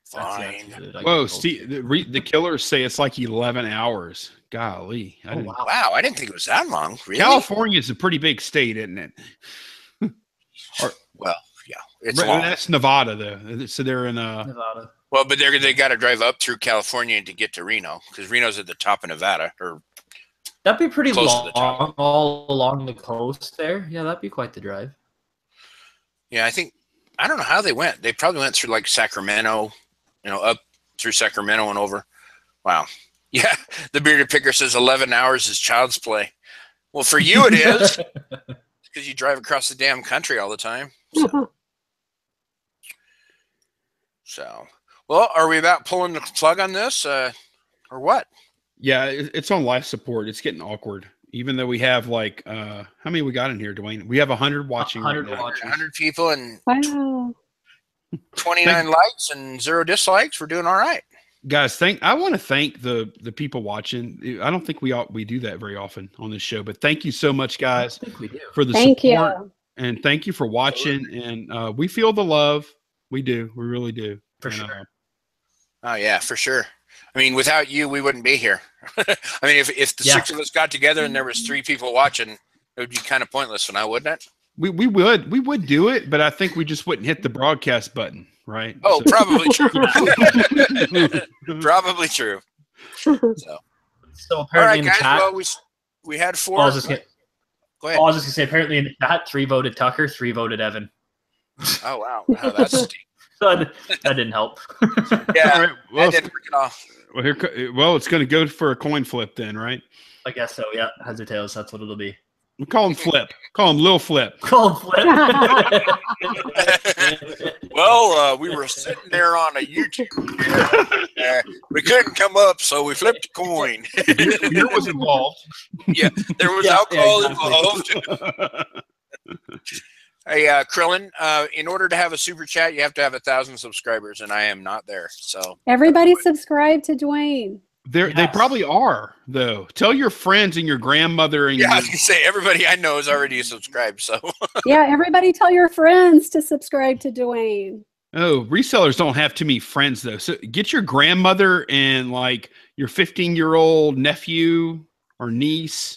Speaker 1: Fine.
Speaker 3: Whoa, Steve, the killers say it's like 11 hours. Golly.
Speaker 1: Wow, I didn't think it was that long. Really?
Speaker 3: California is a pretty big state, isn't it?
Speaker 1: Well, yeah. It's long.
Speaker 3: That's Nevada, though. So they're in
Speaker 2: Nevada.
Speaker 1: Well, but they got to drive up through California to get to Reno, because Reno's at the top of Nevada.
Speaker 2: That'd be pretty long all along the coast there. Yeah, that'd be quite the drive.
Speaker 1: Yeah, I don't know how they went. They probably went through like Sacramento, up through Sacramento and over. Wow. Yeah, the bearded picker says 11 hours is child's play. Well, for you it is, because you drive across the damn country all the time. So, well, are we about pulling the plug on this, or what?
Speaker 3: Yeah, it's on life support. It's getting awkward. Even though we have like, how many we got in here, Duane? We have 100 watching.
Speaker 1: 100 people and
Speaker 4: Wow.
Speaker 1: 29 likes and 0 dislikes. We're doing all right.
Speaker 3: Guys, I want to thank the people watching. I don't think we do that very often on this show, but thank you so much, guys, for the support.
Speaker 4: You.
Speaker 3: And thank you for watching. And we feel the love. We do. We really do.
Speaker 2: For sure.
Speaker 1: Oh, yeah, for sure. I mean, without you, we wouldn't be here. I mean, if the 6 of us got together and there was 3 people watching, it would be kind of pointless now, wouldn't it?
Speaker 3: We would do it, but I think we just wouldn't hit the broadcast button, right?
Speaker 1: Oh, so. Probably true. Probably true. So
Speaker 2: apparently
Speaker 1: all right,
Speaker 2: in the
Speaker 1: guys,
Speaker 2: chat,
Speaker 1: well, we had 4.
Speaker 2: Go ahead.
Speaker 1: I
Speaker 2: was just gonna say, apparently in the chat, 3 voted Tucker, 3 voted Evan.
Speaker 1: Oh wow, that's steep.
Speaker 2: So that didn't help.
Speaker 1: Yeah,
Speaker 3: all right, well,
Speaker 1: that didn't work it off.
Speaker 3: Well, it's going to go for a coin flip then, right?
Speaker 2: I guess so. Yeah, heads or tails. That's what it'll be.
Speaker 3: We call him Flip. Call him Lil Flip.
Speaker 2: Call him Flip.
Speaker 1: Well, we were sitting there on a YouTube. We couldn't come up, so we flipped a coin.
Speaker 3: Beer was involved.
Speaker 1: Yeah, there was alcohol involved. Hey, Krillin, in order to have a super chat, you have to have 1,000 subscribers, and I am not there. So
Speaker 4: Everybody subscribe to Duane.
Speaker 3: They probably are, though. Tell your friends and your grandmother and
Speaker 1: I was gonna say everybody I know is already subscribed. So
Speaker 4: yeah, everybody tell your friends to subscribe to Duane.
Speaker 3: Oh, resellers don't have too many friends though. So get your grandmother and like your 15-year-old nephew or niece.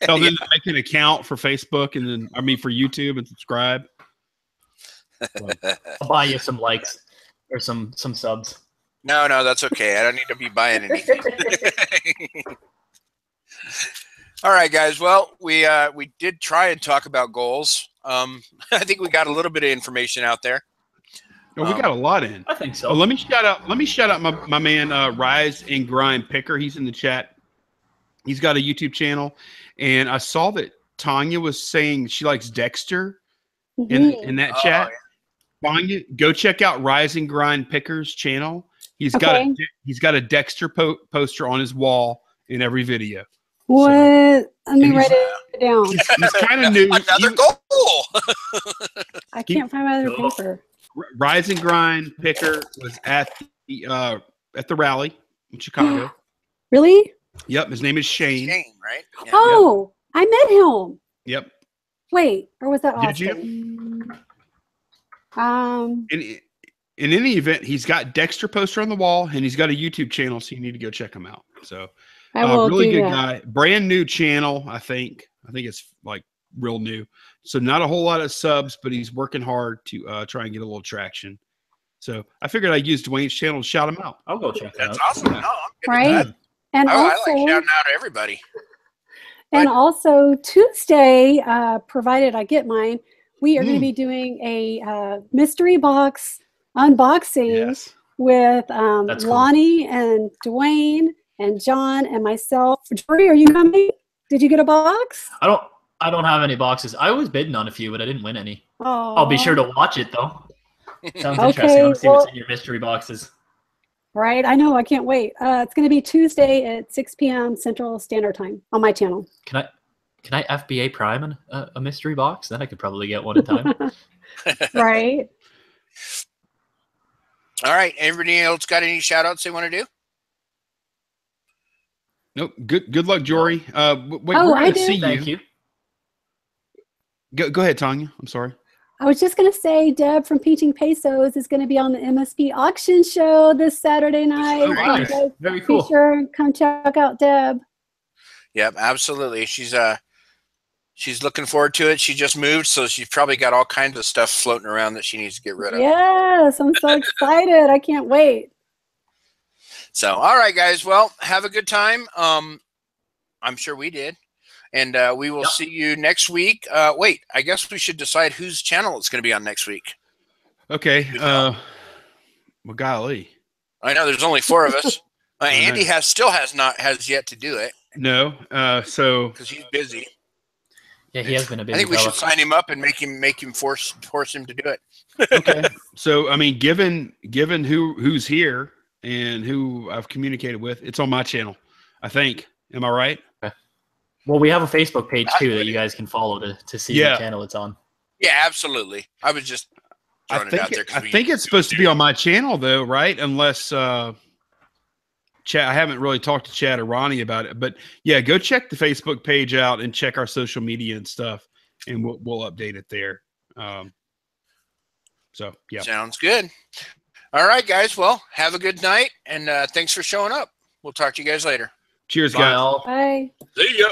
Speaker 3: Tell them to make an account for Facebook and then for YouTube and subscribe.
Speaker 2: I'll buy you some likes or some subs.
Speaker 1: No, that's okay. I don't need to be buying anything. All right, guys. Well, we did try and talk about goals. I think we got a little bit of information out there.
Speaker 3: Oh, we got a lot in.
Speaker 2: I think so.
Speaker 3: Oh, let me shout out my man Rise and Grind Picker. He's in the chat. He's got a YouTube channel, and I saw that Tonya was saying she likes Dexter in that chat. Yeah. Tonya, go check out Rise and Grind Picker's channel. He's got a Dexter poster on his wall in every video.
Speaker 4: What? So, let me write it down.
Speaker 3: He's kind of new.
Speaker 1: Another goal.
Speaker 4: I can't find my other paper.
Speaker 3: Rise and Grind Picker was at the rally in Chicago.
Speaker 4: Really?
Speaker 3: Yep, his name is Shane.
Speaker 1: Shane, right?
Speaker 4: Yeah. Oh, yep. I met him.
Speaker 3: Yep.
Speaker 4: Wait, or was that Austin?
Speaker 3: Did you? In any event, he's got Dexter poster on the wall, and he's got a YouTube channel, so you need to go check him out. So,
Speaker 4: I will
Speaker 3: really
Speaker 4: do
Speaker 3: good
Speaker 4: that.
Speaker 3: guy, brand new channel. I think it's like real new. So not a whole lot of subs, but he's working hard to try and get a little traction. So I figured I'd use Duane's channel to shout him out.
Speaker 2: I'll go check that out.
Speaker 1: That's awesome. No, I'm good
Speaker 4: right?
Speaker 1: with that.
Speaker 4: And
Speaker 1: I
Speaker 4: also,
Speaker 1: like shouting out to everybody.
Speaker 4: And also Tuesday, provided I get mine, we are going to be doing a mystery box unboxing with Lonnie and Duane and John and myself. Jory, are you coming? Did you get a box?
Speaker 2: I don't have any boxes. I was bidding on a few, but I didn't win any.
Speaker 4: Oh.
Speaker 2: I'll be sure to watch it though. Sounds interesting. I'll see what's in your mystery boxes.
Speaker 4: Right, I know. I can't wait. It's going to be Tuesday at 6 p.m. Central Standard Time on my channel.
Speaker 2: Can I FBA Prime a mystery box? Then I could probably get one in time.
Speaker 4: Right.
Speaker 1: All right. Everybody else got any shout outs they want to do?
Speaker 3: Nope. Good luck, Jory. Wait,
Speaker 4: I do.
Speaker 3: See you.
Speaker 2: Thank you.
Speaker 3: Go ahead, Tonya. I'm sorry.
Speaker 4: I was just going to say, Deb from Painting Pesos is going to be on the MSP auction show this Saturday night.
Speaker 2: Oh, nice. Very cool.
Speaker 4: Be sure and come check out Deb.
Speaker 1: Yep, absolutely. She's looking forward to it. She just moved, so she's probably got all kinds of stuff floating around that she needs to get rid of.
Speaker 4: Yes, I'm so excited. I can't wait.
Speaker 1: So, all right, guys. Well, have a good time. I'm sure we did. And we will see you next week. Wait, I guess we should decide whose channel it's going to be on next week.
Speaker 3: Okay. Well, golly.
Speaker 1: I know there's only 4 of us. Andy has yet to do it.
Speaker 3: No. So
Speaker 1: because he's busy.
Speaker 2: Yeah, he has been a busy.
Speaker 1: I think we should sign him up and make him force him to do it.
Speaker 3: Okay. So I mean, given who's here and who I've communicated with, it's on my channel. I think. Am I right?
Speaker 2: Well, we have a Facebook page too that you guys can follow to see what channel it's on.
Speaker 1: Yeah, absolutely. I was just throwing it out there.
Speaker 3: I think it's supposed to be on my channel though, right? Unless Chad, I haven't really talked to Chad or Ronnie about it, but yeah, go check the Facebook page out and check our social media and stuff, and we'll update it there. So yeah,
Speaker 1: sounds good. All right, guys. Well, have a good night, and thanks for showing up. We'll talk to you guys later.
Speaker 3: Cheers,
Speaker 2: Bye,
Speaker 3: guys.
Speaker 2: all.
Speaker 4: Bye.
Speaker 1: See ya.